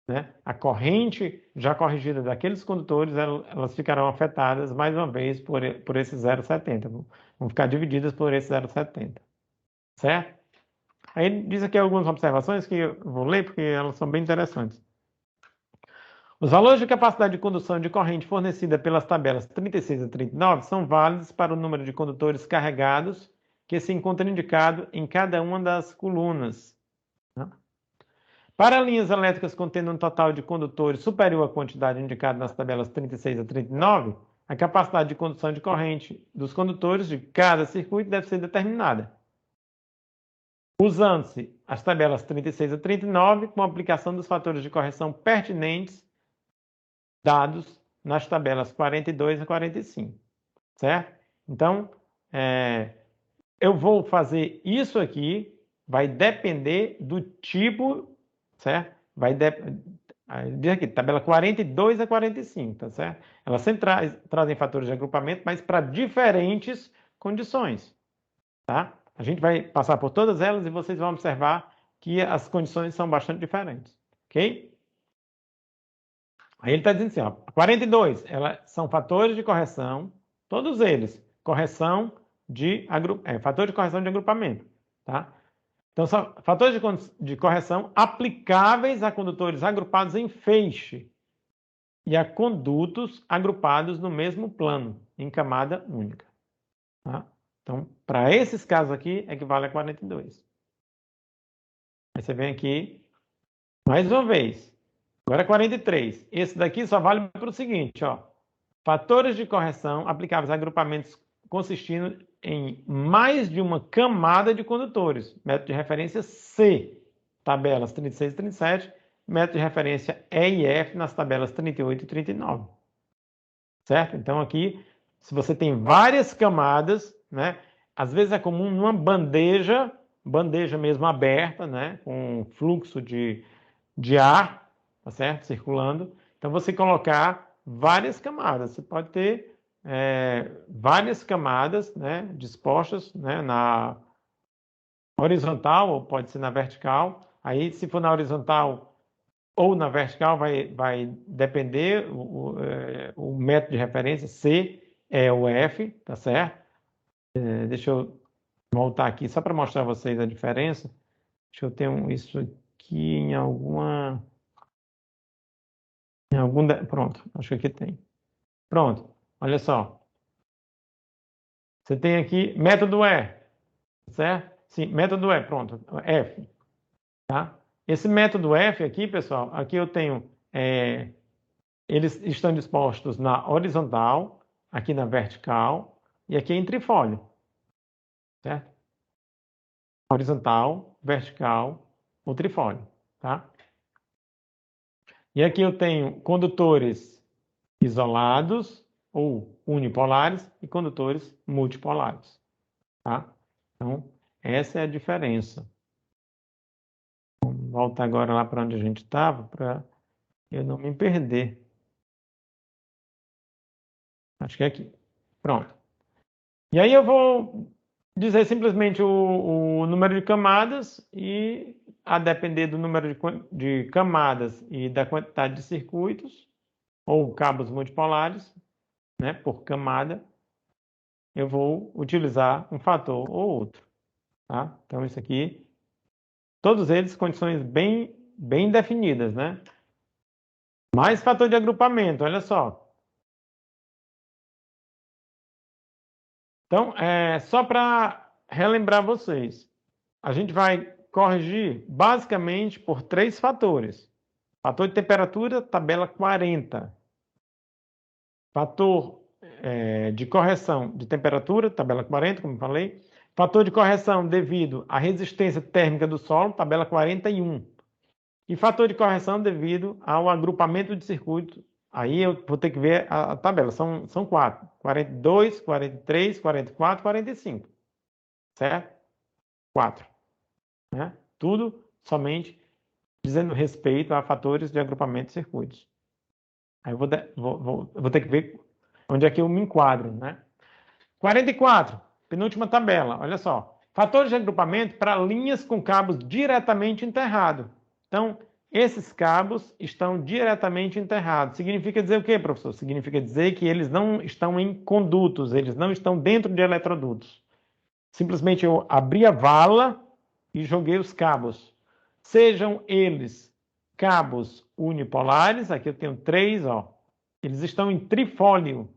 né, a corrente já corrigida daqueles condutores, elas ficarão afetadas mais uma vez por esse 0,70. Vão ficar divididas por esse 0,70. Certo? Aí diz aqui algumas observações que eu vou ler porque elas são bem interessantes. Os valores de capacidade de condução de corrente fornecida pelas tabelas 36 a 39 são válidos para o número de condutores carregados que se encontra indicado em cada uma das colunas. Para linhas elétricas contendo um total de condutores superior à quantidade indicada nas tabelas 36 a 39, a capacidade de condução de corrente dos condutores de cada circuito deve ser determinada, usando-se as tabelas 36 a 39 com a aplicação dos fatores de correção pertinentes dados nas tabelas 42 a 45, certo? Então, eu vou fazer isso aqui, vai depender do tipo, certo? Diz aqui, tabela 42 a 45, tá certo? Elas sempre trazem fatores de agrupamento, mas para diferentes condições, tá? A gente vai passar por todas elas e vocês vão observar que as condições são bastante diferentes, ok? Aí ele está dizendo assim, ó, 42, são fatores de correção, todos eles, fator de correção de agrupamento, tá? Então, são fatores de correção aplicáveis a condutores agrupados em feixe e a condutos agrupados no mesmo plano, em camada única. Tá? Então, para esses casos aqui, equivale a 42. Aí você vem aqui, mais uma vez, agora 43. Esse daqui só vale para o seguinte, ó. Fatores de correção aplicáveis a agrupamentos consistindo em mais de uma camada de condutores. Método de referência C, tabelas 36 e 37. Método de referência E e F nas tabelas 38 e 39. Certo? Então aqui, se você tem várias camadas, né? Às vezes é comum numa bandeja mesmo aberta, né? Com fluxo de ar, tá certo? Circulando. Então você colocar várias camadas. Você pode ter várias camadas, né, dispostas, né, na horizontal ou pode ser na vertical. Aí, se for na horizontal ou na vertical, vai depender o método de referência, C ou F, tá certo? Deixa eu voltar aqui só para mostrar a vocês a diferença. Deixa eu ter isso aqui em alguma... Pronto, acho que aqui tem. Pronto, olha só. Você tem aqui método E, certo? Sim, método E, pronto, F. Tá? Esse método F aqui, pessoal, aqui eu tenho eles estão dispostos na horizontal, aqui na vertical e aqui em trifólio, certo? Horizontal, vertical ou trifólio, tá? E aqui eu tenho condutores isolados ou unipolares e condutores multipolares, tá? Então, essa é a diferença. Vamos voltar agora lá para onde a gente estava, para eu não me perder. Acho que é aqui. Pronto. E aí eu vou dizer simplesmente o número de camadas e, a depender do número de camadas e da quantidade de circuitos, ou cabos multipolares, né, por camada, eu vou utilizar um fator ou outro, tá? Então, isso aqui, todos eles condições bem definidas, né? Mais fator de agrupamento, olha só. Então, só para relembrar vocês, a gente vai corrigir basicamente por 3 fatores. Fator de temperatura, tabela 40. Fator de correção de temperatura, tabela 40, como eu falei. Fator de correção devido à resistência térmica do solo, tabela 41. E fator de correção devido ao agrupamento de circuito. Aí eu vou ter que ver a tabela. São 4. 42, 43, 44, 45. Certo? 4. Né? Tudo somente dizendo respeito a fatores de agrupamento de circuitos. Aí eu vou ter que ver onde é que eu me enquadro, né? 44, penúltima tabela, olha só. Fatores de agrupamento para linhas com cabos diretamente enterrados. Então, esses cabos estão diretamente enterrados. Significa dizer o quê, professor? Significa dizer que eles não estão em condutos, eles não estão dentro de eletrodutos. Simplesmente eu abri a vala e joguei os cabos. Sejam eles cabos unipolares, aqui eu tenho 3, ó. Eles estão em trifólio.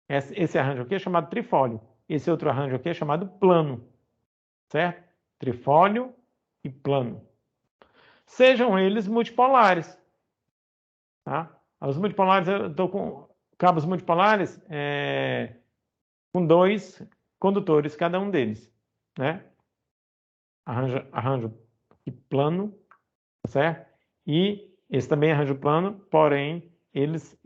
Esse arranjo aqui é chamado trifólio. Esse outro arranjo aqui é chamado plano. Certo? Trifólio e plano. Sejam eles multipolares. Tá? Os multipolares, eu estou com cabos multipolares com 2 condutores cada um deles. Né? Arranjo plano, certo? E esse também é arranjo plano, porém, eles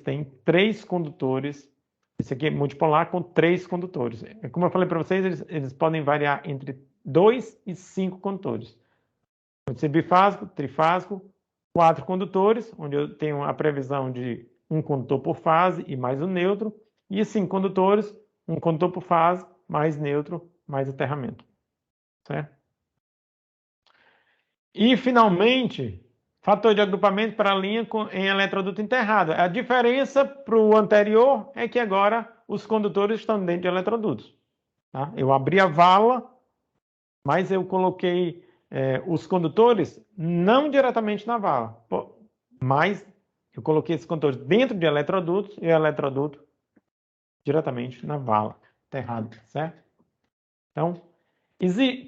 têm 3 condutores. Esse aqui é multipolar com 3 condutores. Como eu falei para vocês, eles podem variar entre 2 e 5 condutores. Pode ser bifásico, trifásico, 4 condutores, onde eu tenho a previsão de um condutor por fase e mais o neutro, e 5 condutores, um condutor por fase, mais neutro, mais aterramento. Certo? E, finalmente, fator de agrupamento para a linha em eletroduto enterrado. A diferença para o anterior é que agora os condutores estão dentro de eletrodutos. Tá? Eu abri a vala, mas eu coloquei os condutores não diretamente na vala, mas eu coloquei esses condutores dentro de eletrodutos e o eletroduto diretamente na vala, enterrado, certo? Então,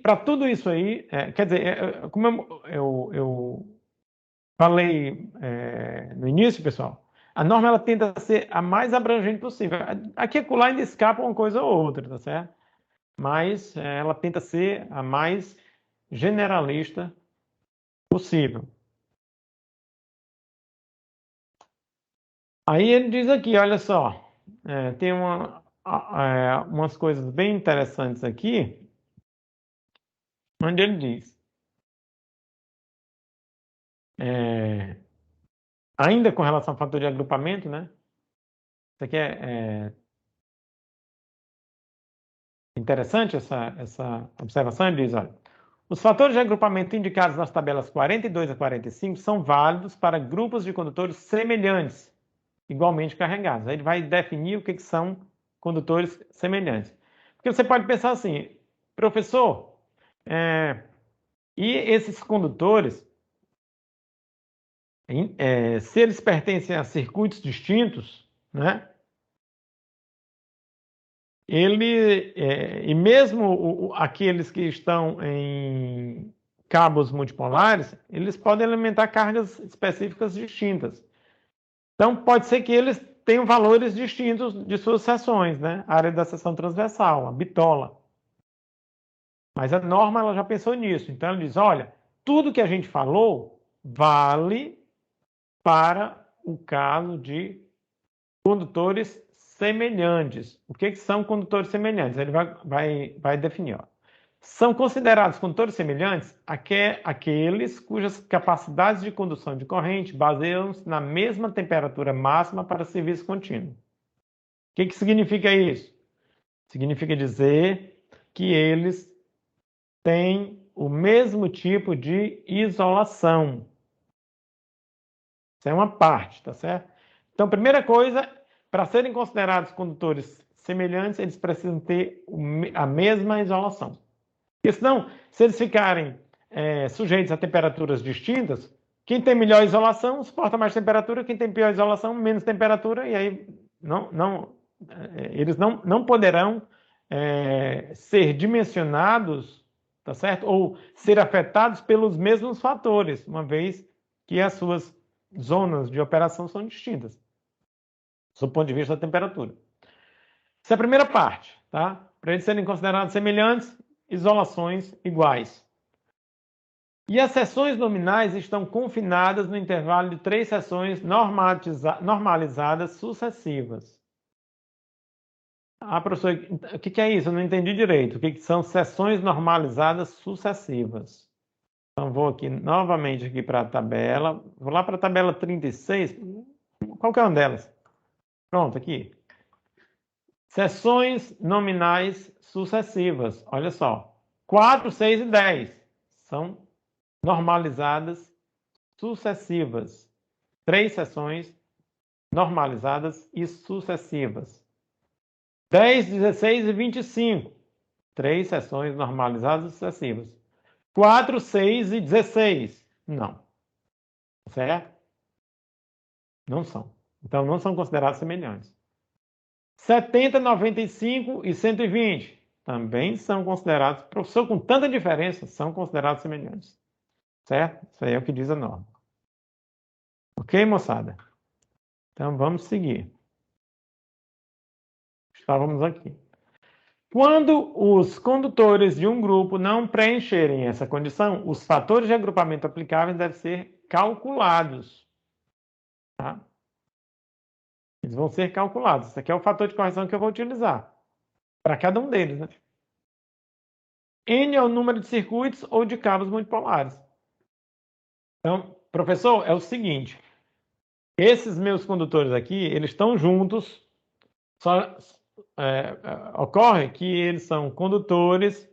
para tudo isso aí, quer dizer, como eu falei no início, pessoal, a norma ela tenta ser a mais abrangente possível. Aqui e acolá ainda escapa uma coisa ou outra, tá certo? Mas ela tenta ser a mais generalista possível. Aí ele diz aqui, olha só, tem umas coisas bem interessantes aqui, onde ele diz, ainda com relação ao fator de agrupamento, né? Isso aqui é interessante, essa observação. Ele diz, olha, os fatores de agrupamento indicados nas tabelas 42 a 45 são válidos para grupos de condutores semelhantes, igualmente carregados. Aí ele vai definir o que são condutores semelhantes. Porque você pode pensar assim, professor, e esses condutores, se eles pertencem a circuitos distintos, né? E mesmo aqueles que estão em cabos multipolares, eles podem alimentar cargas específicas distintas. Então, pode ser que eles tenham valores distintos de suas seções, né? A área da seção transversal, a bitola. Mas a norma ela já pensou nisso. Então, ela diz, olha, tudo que a gente falou vale para o caso de condutores semelhantes. O que são condutores semelhantes? Ele vai definir. Ó. São considerados condutores semelhantes aqueles cujas capacidades de condução de corrente baseiam-se na mesma temperatura máxima para serviço contínuo. O que significa isso? Significa dizer que eles têm o mesmo tipo de isolação. Isso é uma parte, tá certo? Então, primeira coisa, para serem considerados condutores semelhantes, eles precisam ter a mesma isolação. Porque senão, se eles ficarem sujeitos a temperaturas distintas, quem tem melhor isolação suporta mais temperatura, quem tem pior isolação, menos temperatura, e aí eles não poderão ser dimensionados, tá certo? Ou ser afetados pelos mesmos fatores, uma vez que as suas zonas de operação são distintas, do ponto de vista da temperatura. Essa é a primeira parte, tá? Para eles serem considerados semelhantes, isolações iguais. E as seções nominais estão confinadas no intervalo de 3 seções normalizadas sucessivas. Ah, professor, o que é isso? Eu não entendi direito. O que são seções normalizadas sucessivas? Então, vou aqui novamente aqui para a tabela. Vou lá para a tabela 36. Qualquer uma delas. Pronto, aqui. Seções nominais sucessivas. Olha só. 4, 6 e 10 são normalizadas sucessivas. 3 seções normalizadas e sucessivas. 10, 16 e 25. 3 seções normalizadas e sucessivas. 4, 6 e 16. Não. Certo? Não são. Então, não são considerados semelhantes. 70, 95 e 120 também são considerados, professor, com tanta diferença, são considerados semelhantes. Certo? Isso aí é o que diz a norma. Ok, moçada? Então, vamos seguir. Estávamos aqui. Quando os condutores de um grupo não preencherem essa condição, os fatores de agrupamento aplicáveis devem ser calculados. Tá? Eles vão ser calculados. Esse aqui é o fator de correção que eu vou utilizar para cada um deles. Né? N é o número de circuitos ou de cabos multipolares. Então, professor, é o seguinte. Esses meus condutores aqui, eles estão juntos. Só ocorre que eles são condutores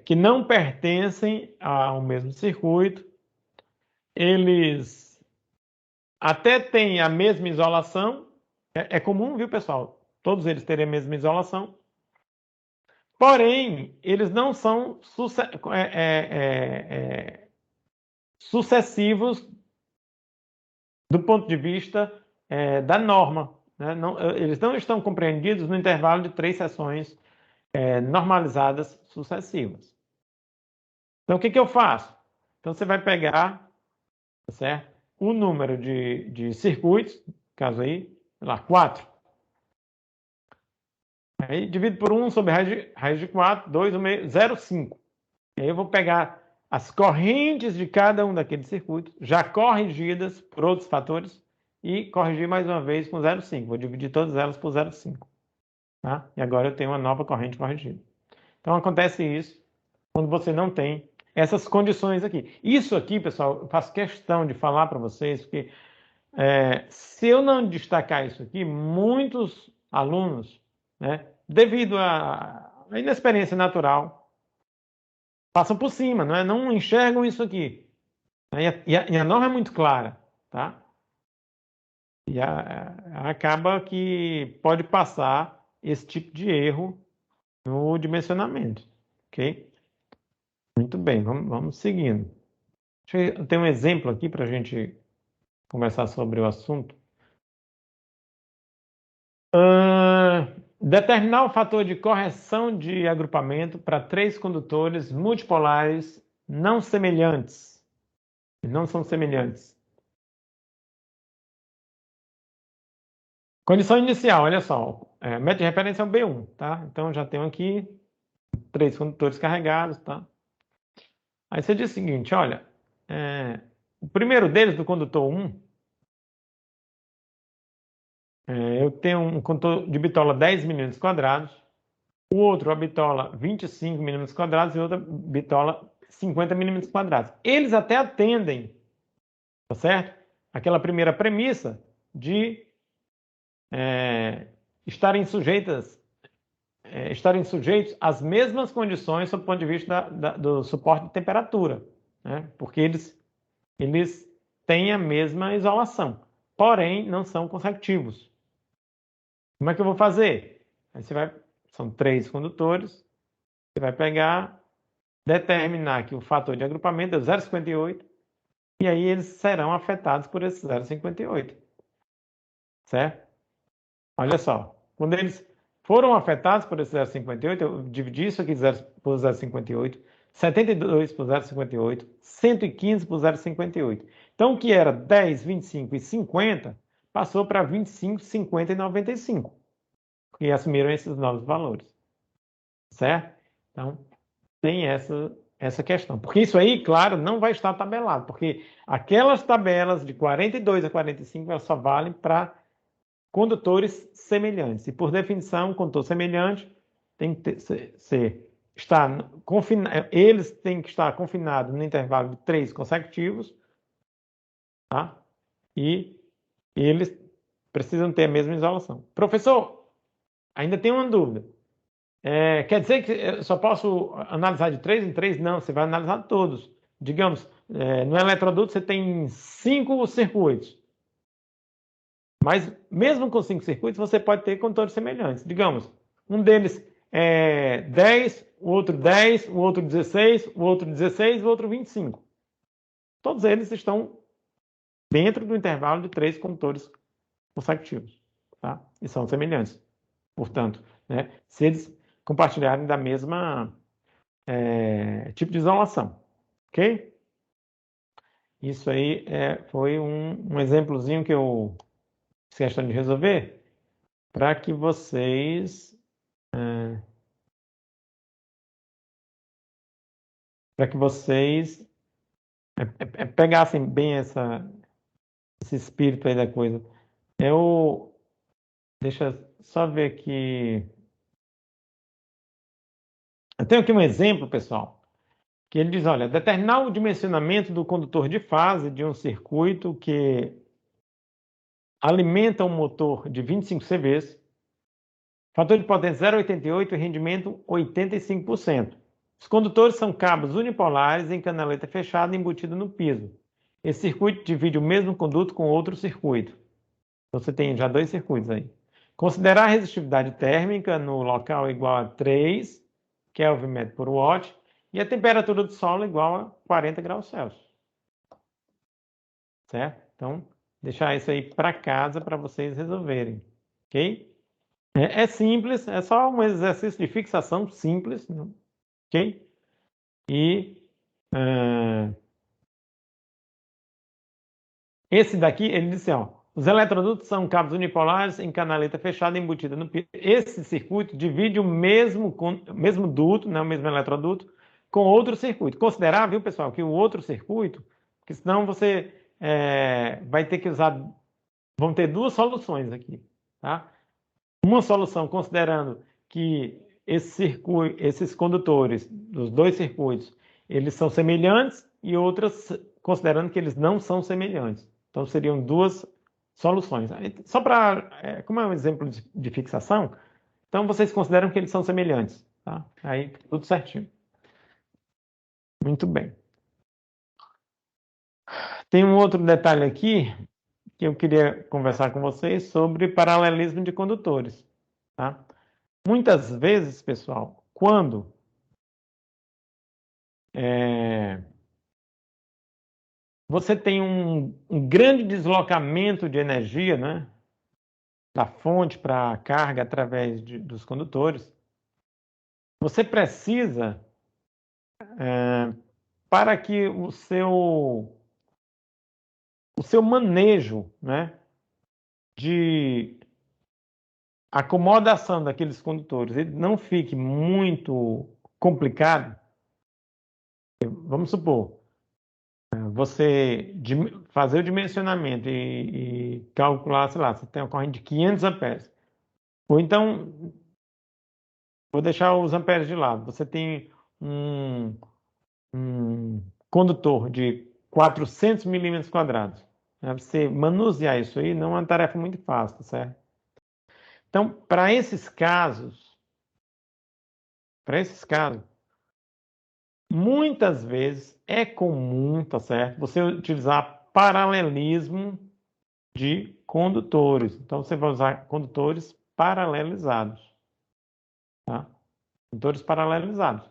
que não pertencem ao mesmo circuito. Eles até têm a mesma isolação. É comum, viu, pessoal? Todos eles terem a mesma isolação. Porém, eles não são sucessivos do ponto de vista da norma. Né? Eles não estão compreendidos no intervalo de 3 seções normalizadas sucessivas. Então, o que eu faço? Então, você vai pegar, tá certo? O número de circuitos, no caso aí, sei lá, 4. Aí, divido por 1 sobre raiz de 4, 2, 1 meio, 0,5. Aí eu vou pegar as correntes de cada um daqueles circuitos, já corrigidas por outros fatores, e corrigir mais uma vez com 0,5. Vou dividir todas elas por 0,5. Tá? E agora eu tenho uma nova corrente corrigida. Então, acontece isso quando você não tem essas condições aqui. Isso aqui, pessoal, eu faço questão de falar para vocês, porque se eu não destacar isso aqui, muitos alunos, né, devido à inexperiência natural, passam por cima, não enxergam isso aqui. E a norma é muito clara, tá? E acaba que pode passar esse tipo de erro no dimensionamento, ok? Muito bem, vamos seguindo. Eu tenho um exemplo aqui para a gente conversar sobre o assunto. Determinar o fator de correção de agrupamento para 3 condutores multipolares não semelhantes. Não são semelhantes. Condição inicial, olha só. Método de referência é o B1, tá? Então, já tenho aqui 3 condutores carregados, tá? Aí você diz o seguinte, olha, o primeiro deles, do condutor 1, eu tenho um condutor de bitola 10 milímetros quadrados, o outro a bitola 25 milímetros quadrados e outra bitola 50 milímetros quadrados. Eles até atendem, tá certo? Aquela primeira premissa de estarem sujeitos às mesmas condições sob o ponto de vista do suporte de temperatura, né? Porque eles têm a mesma isolação, porém não são consecutivos. Como é que eu vou fazer? Aí são 3 condutores, você vai pegar, determinar que o fator de agrupamento é 0,58 e aí eles serão afetados por esse 0,58, certo? Olha só, quando eles foram afetados por esse 0,58, eu dividi isso aqui por 0,58, 72 por 0,58, 115 por 0,58. Então, o que era 10, 25 e 50 passou para 25, 50 e 95, e assumiram esses novos valores, certo? Então, tem essa questão. Porque isso aí, claro, não vai estar tabelado, porque aquelas tabelas de 42 a 45 elas só valem para condutores semelhantes. E, por definição, condutor semelhante tem que eles têm que estar confinados no intervalo de 3 consecutivos, tá? E eles precisam ter a mesma isolação. Professor, ainda tem uma dúvida. Quer dizer que eu só posso analisar de 3 em 3? Não, você vai analisar todos. Digamos, no eletroduto você tem 5 circuitos. Mas mesmo com 5 circuitos, você pode ter condutores semelhantes. Digamos, um deles é 10, o outro 10, o outro 16, o outro 16, o outro 25. Todos eles estão dentro do intervalo de 3 condutores consecutivos, tá? E são semelhantes. Portanto, né, se eles compartilharem da mesma tipo de isolação, ok? Isso aí foi um exemplozinho que eu fiz questão de resolver para que vocês pegassem bem esse espírito aí da coisa. Deixa eu só ver aqui. Eu tenho aqui um exemplo, pessoal, que ele diz, olha, determinar o dimensionamento do condutor de fase de um circuito que alimenta um motor de 25 CVs, fator de potência 0,88 e rendimento 85%. Os condutores são cabos unipolares em canaleta fechada embutido no piso. Esse circuito divide o mesmo conduto com outro circuito. Então, você tem já 2 circuitos aí. Considerar a resistividade térmica no local igual a 3 Kelvin metro por watt e a temperatura do solo igual a 40 graus Celsius. Certo? Então, deixar isso aí para casa para vocês resolverem. Ok? É simples, é só um exercício de fixação simples. Ok? E esse daqui, ele disse, ó, os eletrodutos são cabos unipolares em canaleta fechada embutida no piso. Esse circuito divide o mesmo duto, né, o mesmo eletroduto, com outro circuito. Considerar, viu, pessoal, que o outro circuito, porque senão você vai ter que usar, vão ter 2 soluções aqui, tá? Uma solução considerando que esses condutores dos 2 circuitos, eles são semelhantes e outras considerando que eles não são semelhantes. Então, seriam 2 soluções. Só para, como é um exemplo de fixação, então vocês consideram que eles são semelhantes, tá? Aí, tudo certinho. Muito bem. Tem um outro detalhe aqui que eu queria conversar com vocês sobre paralelismo de condutores, tá? Muitas vezes, pessoal, quando você tem um grande deslocamento de energia, né, da fonte para a carga através dos condutores, você precisa, para que o seu manejo, né, de acomodação daqueles condutores ele não fique muito complicado, vamos supor, você fazer o dimensionamento e calcular, sei lá, você tem uma corrente de 500 amperes. Ou então, vou deixar os amperes de lado. Você tem um condutor de 400 milímetros quadrados. Você manusear isso aí não é uma tarefa muito fácil, tá certo? Então, para esses casos, muitas vezes é comum, tá certo? Você utilizar paralelismo de condutores. Então, você vai usar condutores paralelizados, tá? Condutores paralelizados.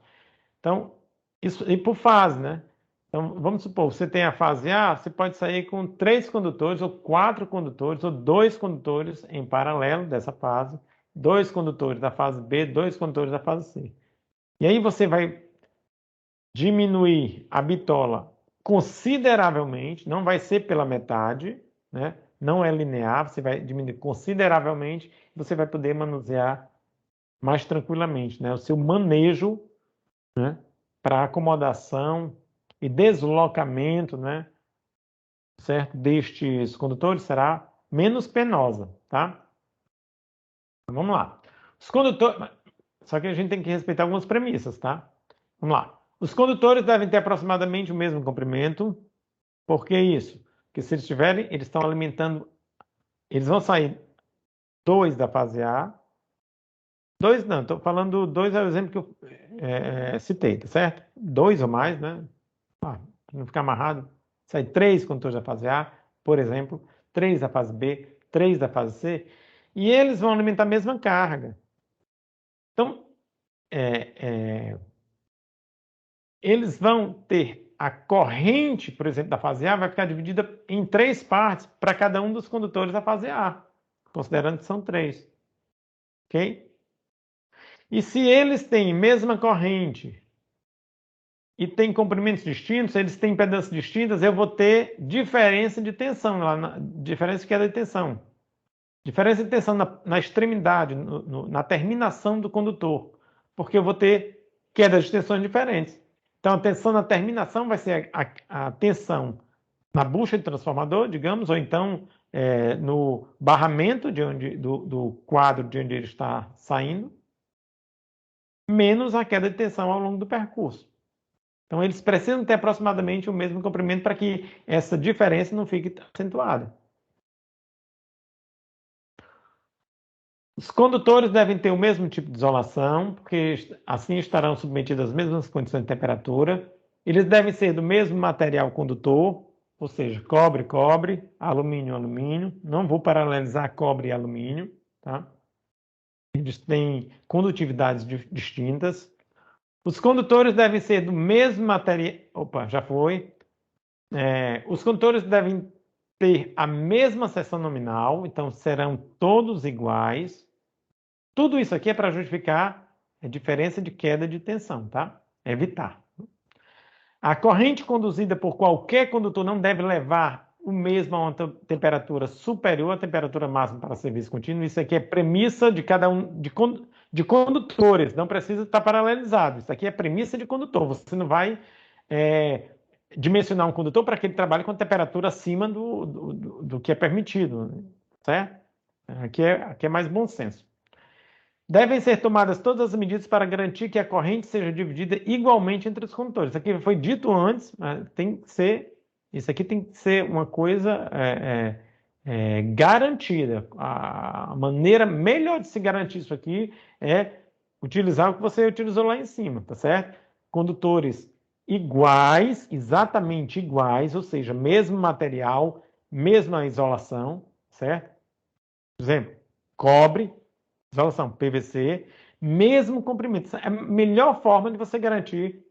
Então, isso e por fase, né? Então, vamos supor, você tem a fase A, você pode sair com 3 condutores, ou 4 condutores, ou 2 condutores em paralelo dessa fase, 2 condutores da fase B, 2 condutores da fase C. E aí você vai diminuir a bitola consideravelmente, não vai ser pela metade, né? Não é linear, você vai diminuir consideravelmente, você vai poder manusear mais tranquilamente, né? O seu manejo, né, para acomodação e deslocamento, né, certo, destes condutores será menos penosa, tá? Então, vamos lá. Os condutores, só que a gente tem que respeitar algumas premissas, tá? Vamos lá. Os condutores devem ter aproximadamente o mesmo comprimento. Por que isso? Porque se eles tiverem, eles estão alimentando, eles vão sair 2 da fase A. 2 não, estou falando 2 é o exemplo que eu citei, tá certo? 2 ou mais, né? Para não ficar amarrado. Sai 3 condutores da fase A, por exemplo, 3 da fase B, 3 da fase C, e eles vão alimentar a mesma carga. Então, eles vão ter a corrente, por exemplo, da fase A, vai ficar dividida em 3 partes para cada um dos condutores da fase A, considerando que são 3. Ok? E se eles têm mesma corrente e têm comprimentos distintos, eles têm impedâncias distintas, eu vou ter diferença de tensão, diferença de queda de tensão. Diferença de tensão na extremidade, na terminação do condutor, porque eu vou ter quedas de tensões diferentes. Então, a tensão na terminação vai ser a tensão na bucha de transformador, digamos, ou então no barramento do quadro de onde ele está saindo, menos a queda de tensão ao longo do percurso. Então, eles precisam ter aproximadamente o mesmo comprimento para que essa diferença não fique acentuada. Os condutores devem ter o mesmo tipo de isolação, porque assim estarão submetidos às mesmas condições de temperatura. Eles devem ser do mesmo material condutor, ou seja, cobre, cobre, alumínio, alumínio. Não vou paralelizar cobre e alumínio, tá? Eles têm condutividades distintas. Os condutores devem ser do mesmo material. Opa, já foi. Os condutores devem ter a mesma seção nominal, então serão todos iguais. Tudo isso aqui é para justificar a diferença de queda de tensão, tá? Evitar. A corrente conduzida por qualquer condutor não deve levar o mesmo a uma temperatura superior à temperatura máxima para serviço contínuo. Isso aqui é premissa de cada um de condutores, não precisa estar paralelizado. Isso aqui é premissa de condutor. Você não vai dimensionar um condutor para que ele trabalhe com temperatura acima do que é permitido, certo? Aqui é mais bom senso. Devem ser tomadas todas as medidas para garantir que a corrente seja dividida igualmente entre os condutores. Isso aqui foi dito antes, mas isso aqui tem que ser uma coisa garantida. A maneira melhor de se garantir isso aqui é utilizar o que você utilizou lá em cima, tá certo? Condutores iguais, exatamente iguais, ou seja, mesmo material, mesma isolação, certo? Por exemplo, cobre, isolação PVC, mesmo comprimento. É a melhor forma de você garantir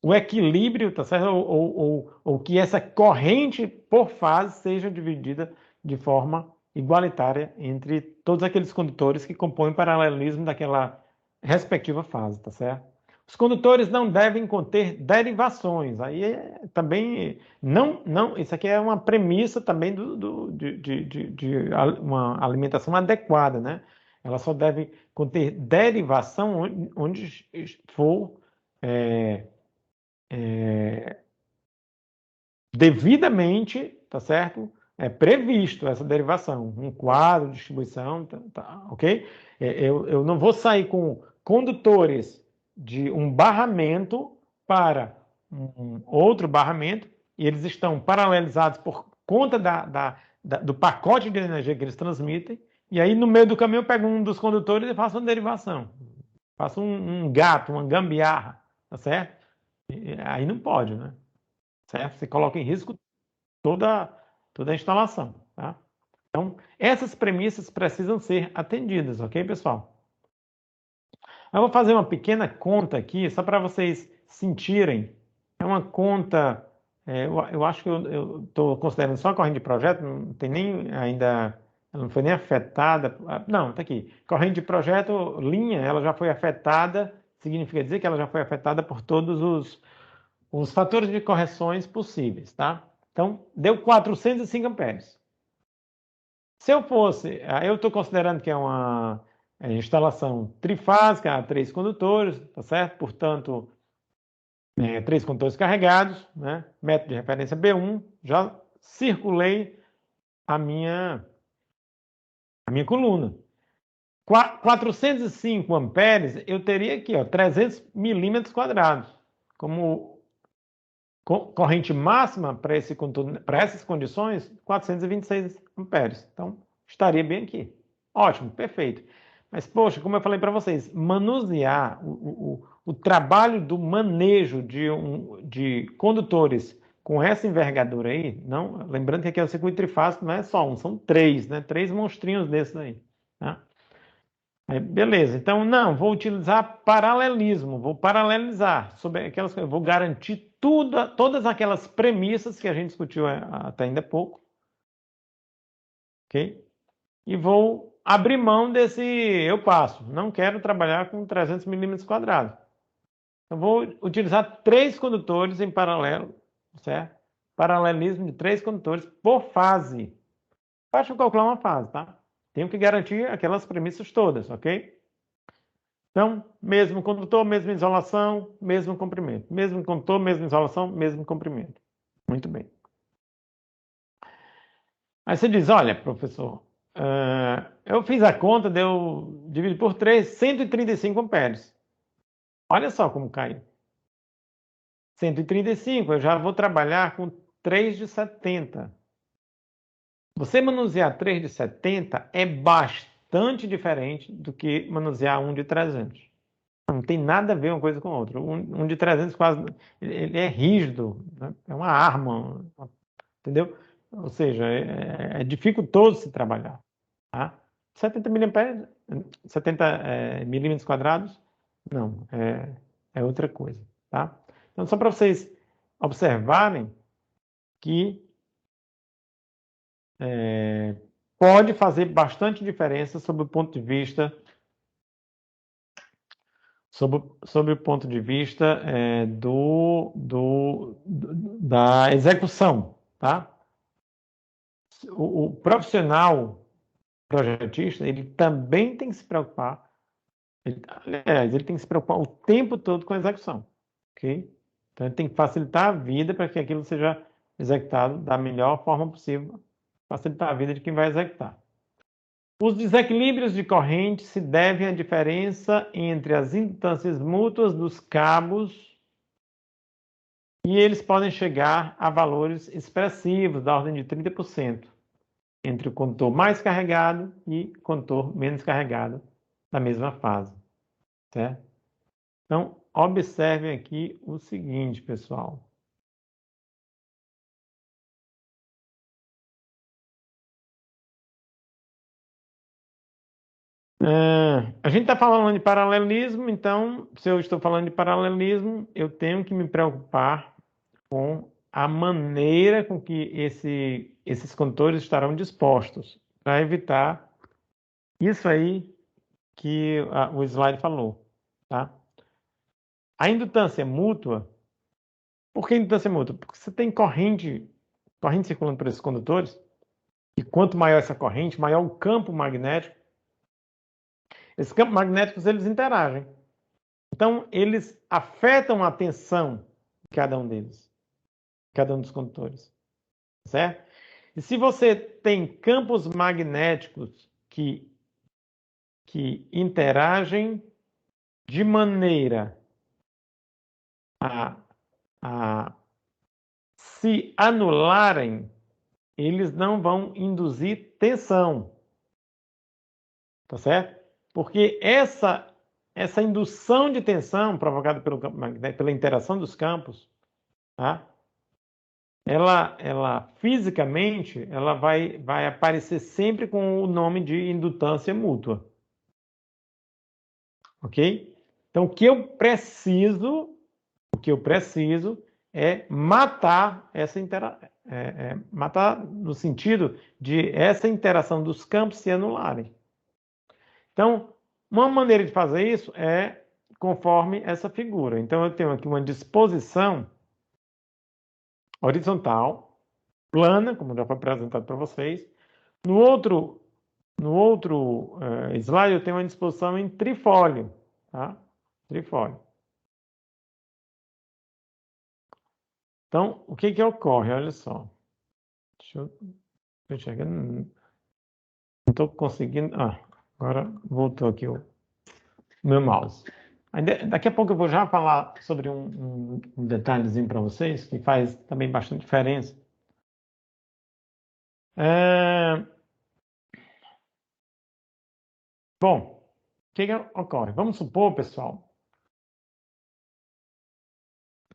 o equilíbrio, tá certo? Ou que essa corrente por fase seja dividida de forma igualitária entre todos aqueles condutores que compõem o paralelismo daquela respectiva fase, tá certo? Os condutores não devem conter derivações. Aí também não, isso aqui é uma premissa também de uma alimentação adequada, né? Ela só deve conter derivação onde for devidamente, tá certo? É previsto essa derivação, um quadro, distribuição, ok? Eu não vou sair com condutores de um barramento para um outro barramento e eles estão paralelizados por conta do pacote de energia que eles transmitem, e aí no meio do caminho eu pego um dos condutores e faço uma derivação, faço um gato, uma gambiarra, tá certo? Aí não pode, né? Certo? Você coloca em risco toda a instalação, tá? Então, essas premissas precisam ser atendidas, ok, pessoal? Eu vou fazer uma pequena conta aqui, só para vocês sentirem. É uma conta, eu acho que eu estou considerando só a corrente de projeto, não tem nem ainda, ela não foi nem afetada. Não, está aqui. Corrente de projeto, linha, ela já foi afetada, significa dizer que ela já foi afetada por todos os fatores de correções possíveis, tá? Então, deu 405 amperes. Se eu fosse, eu estou considerando que é uma instalação trifásica, 3 condutores, tá certo? Portanto, 3 condutores carregados, né? Método de referência B1, já circulei a minha coluna. 405 amperes, eu teria aqui, ó, 300 milímetros quadrados, como corrente máxima para essas condições, 426 amperes. Então, estaria bem aqui. Ótimo, perfeito. Mas, poxa, como eu falei para vocês, manusear o trabalho do manejo de condutores com essa envergadura aí, não, lembrando que aqui é o circuito trifásico, não é só um, são 3, né? 3 monstrinhos desses aí. Tá? Beleza, então não, vou utilizar paralelismo, vou paralelizar sobre aquelas coisas, vou garantir todas aquelas premissas que a gente discutiu até ainda há pouco, ok? E vou abrir mão desse, eu passo, não quero trabalhar com 300 milímetros quadrados. Eu vou utilizar 3 condutores em paralelo, certo? Paralelismo de 3 condutores por fase. Basta eu calcular uma fase, tá? Tenho que garantir aquelas premissas todas, ok? Então, mesmo condutor, mesma isolação, mesmo comprimento. Mesmo condutor, mesma isolação, mesmo comprimento. Muito bem. Aí você diz, olha, professor, eu fiz a conta, dividido por 3, 135 amperes. Olha só como cai. 135, eu já vou trabalhar com 3 de 70. Você manusear 3 de 70 é bastante diferente do que manusear 1 de 300. Não tem nada a ver uma coisa com a outra. Um de 300 quase, ele é rígido, né? É uma arma, entendeu? Ou seja, é dificultoso se trabalhar. Tá? 70 miliamperes, 70 milímetros quadrados, não, é outra coisa. Tá? Então, só para vocês observarem que pode fazer bastante diferença sob o ponto de vista sobre o ponto de vista da execução, tá? O profissional projetista, ele também tem que se preocupar, aliás, ele tem que se preocupar o tempo todo com a execução, ok? Então, ele tem que facilitar a vida para que aquilo seja executado da melhor forma possível, facilitar a vida de quem vai executar. Os desequilíbrios de corrente se devem à diferença entre as indutâncias mútuas dos cabos e eles podem chegar a valores expressivos, da ordem de 30%, entre o condutor mais carregado e o condutor menos carregado da mesma fase. Certo? Então, observem aqui o seguinte, pessoal. A gente está falando de paralelismo, então, se eu estou falando de paralelismo, eu tenho que me preocupar com a maneira com que esses condutores estarão dispostos, para evitar isso aí que o slide falou. Tá? A indutância mútua, por que indutância mútua? Porque você tem corrente circulando por esses condutores, e quanto maior essa corrente, maior o campo magnético. Esses campos magnéticos, eles interagem. Então, eles afetam a tensão de cada um deles, cada um dos condutores, certo? E se você tem campos magnéticos que interagem de maneira a se anularem, eles não vão induzir tensão, tá certo? Porque essa indução de tensão provocada pelo campo magnético, pela interação dos campos, tá? Ela fisicamente, ela vai aparecer sempre com o nome de indutância mútua. Ok? Então, o que eu preciso é matar essa matar no sentido de essa interação dos campos se anularem. Então, uma maneira de fazer isso é conforme essa figura. Então, eu tenho aqui uma disposição horizontal, plana, como já foi apresentado para vocês. No outro slide, eu tenho uma disposição em trifólio, tá? Trifólio. Então, o que ocorre? Olha só. Deixa eu enxergar. Não estou conseguindo. Agora voltou aqui o meu mouse. Daqui a pouco eu vou já falar sobre um detalhezinho para vocês, que faz também bastante diferença. Bom, o que ocorre? Vamos supor, pessoal,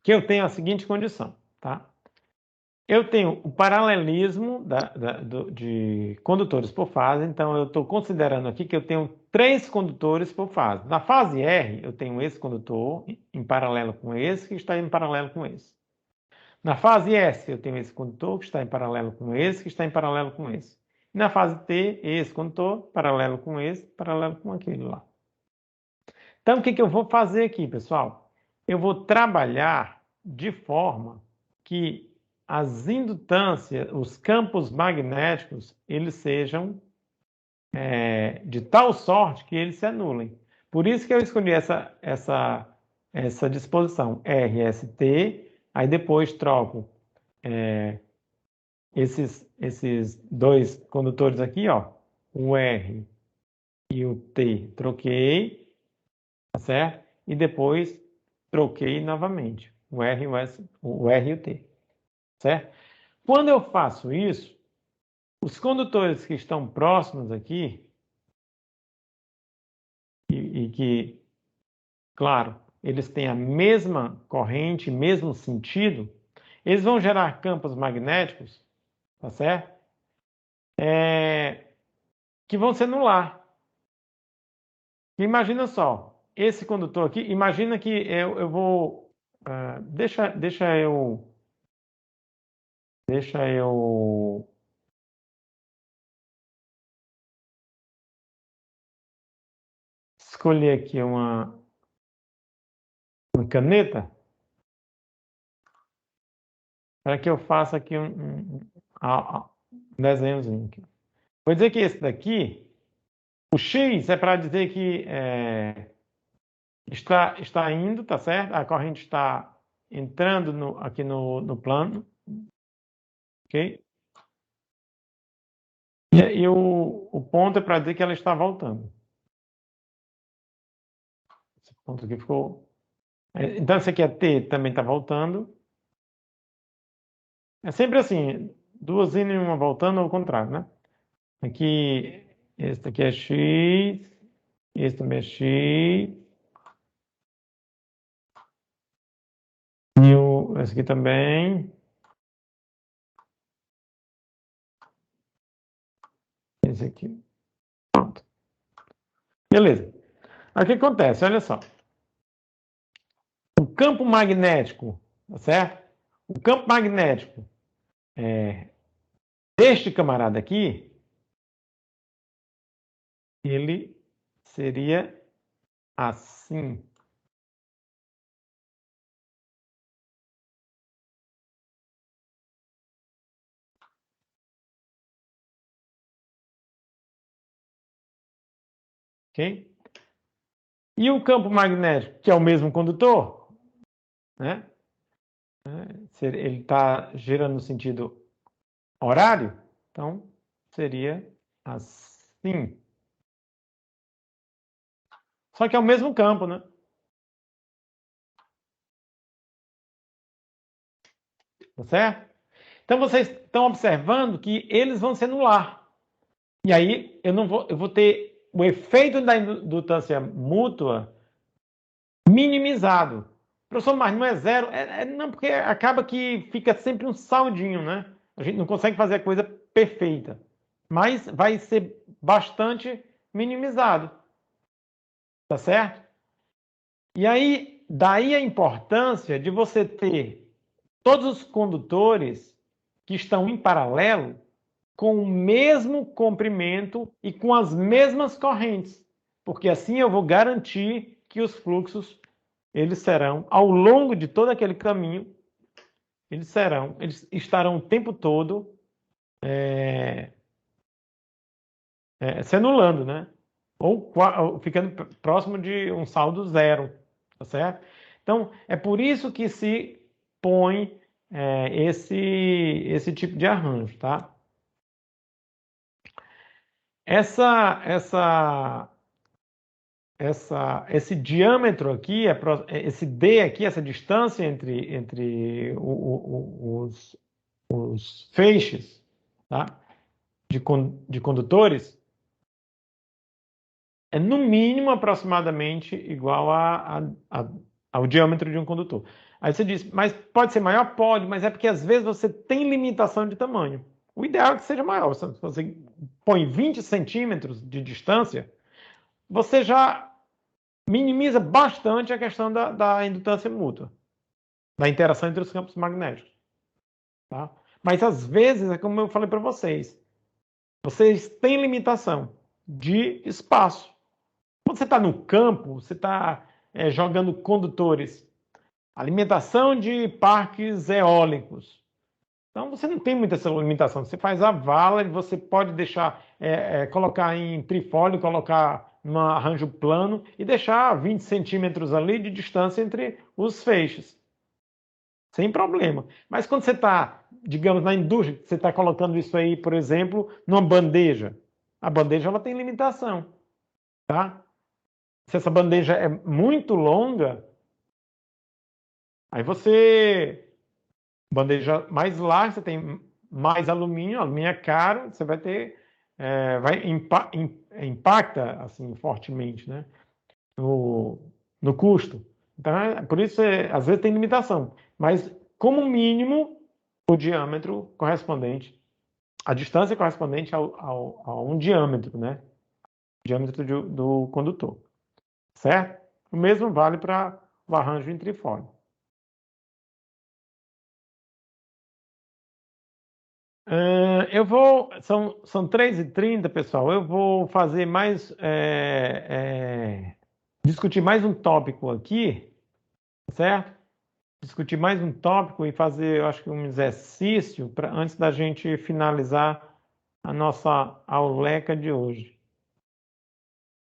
que eu tenho a seguinte condição, tá? Eu tenho o paralelismo de condutores por fase, então eu estou considerando aqui que eu tenho 3 condutores por fase. Na fase R, eu tenho esse condutor em paralelo com esse, que está em paralelo com esse. Na fase S, eu tenho esse condutor que está em paralelo com esse, que está em paralelo com esse. E na fase T, esse condutor, paralelo com esse, paralelo com aquele lá. Então, o que eu vou fazer aqui, pessoal? Eu vou trabalhar de forma que as indutâncias, os campos magnéticos, eles sejam de tal sorte que eles se anulem. Por isso que eu escolhi essa disposição, RST, aí depois troco esses 2 condutores aqui, ó, o R e o T, troquei, tá certo? E depois troquei novamente, o R e o T, certo? Quando eu faço isso, os condutores que estão próximos aqui, e que, claro, eles têm a mesma corrente, mesmo sentido, eles vão gerar campos magnéticos, tá certo? Que vão se anular. Imagina só, esse condutor aqui, imagina que eu vou... deixa eu escolher aqui uma caneta para que eu faça aqui um desenhozinho aqui. Vou dizer que esse daqui, o X é para dizer que está indo, tá certo? A corrente está entrando aqui no plano, ok? E o ponto é para dizer que ela está voltando. Esse ponto aqui ficou... Então, esse aqui é T, também está voltando. É sempre assim, 2 indo e uma voltando, ao contrário, né? Aqui, esse daqui é X, esse também é X. E esse aqui também. Esse aqui. Pronto. Beleza. Aí o que acontece? Olha só. O campo magnético, tá certo? O campo magnético deste camarada aqui, ele seria assim. ok? E o campo magnético, que é o mesmo condutor, né? Ele está girando no sentido horário, então seria assim. Só que é o mesmo campo, né? Tá certo? Então vocês estão observando que eles vão se anular. E aí eu vou ter o efeito da indutância mútua minimizado. Professor, mas não é zero? Não, porque acaba que fica sempre um saldinho, né? A gente não consegue fazer a coisa perfeita. Mas vai ser bastante minimizado. Tá certo? E aí, daí a importância de você ter todos os condutores que estão em paralelo com o mesmo comprimento e com as mesmas correntes, porque assim eu vou garantir que os fluxos eles serão ao longo de todo aquele caminho, eles estarão o tempo todo se anulando, né? Ou ficando próximo de um saldo zero, tá certo? Então é por isso que se põe esse tipo de arranjo, tá? Esse diâmetro aqui, esse D aqui, essa distância entre os feixes, tá? de condutores, é no mínimo aproximadamente igual ao diâmetro de um condutor. Aí você diz, mas pode ser maior? Pode, mas é porque às vezes você tem limitação de tamanho. O ideal é que seja maior. Se você põe 20 centímetros de distância, você já minimiza bastante a questão da indutância mútua, da interação entre os campos magnéticos. Tá? Mas às vezes, é como eu falei para vocês têm limitação de espaço. Quando você está no campo, você está jogando condutores, alimentação de parques eólicos. Então você não tem muita essa limitação. Você faz a vala e você pode deixar, colocar em trifólio, colocar num arranjo plano e deixar 20 centímetros ali de distância entre os feixes. Sem problema. Mas quando você está, digamos, na indústria, você está colocando isso aí, por exemplo, numa bandeja. A bandeja ela tem limitação, tá? Se essa bandeja é muito longa, aí você bandeja mais larga, você tem mais alumínio é caro, você vai ter impacta assim fortemente, né? No custo. Então, por isso, às vezes tem limitação. Mas, como mínimo, o diâmetro correspondente, a distância correspondente a um diâmetro, né? Diâmetro do condutor. Certo? O mesmo vale para o arranjo em trifólio. São 3h30, pessoal. Eu vou fazer mais, discutir mais um tópico aqui, certo? Discutir mais um tópico e fazer, eu acho que um exercício antes da gente finalizar a nossa auleca de hoje.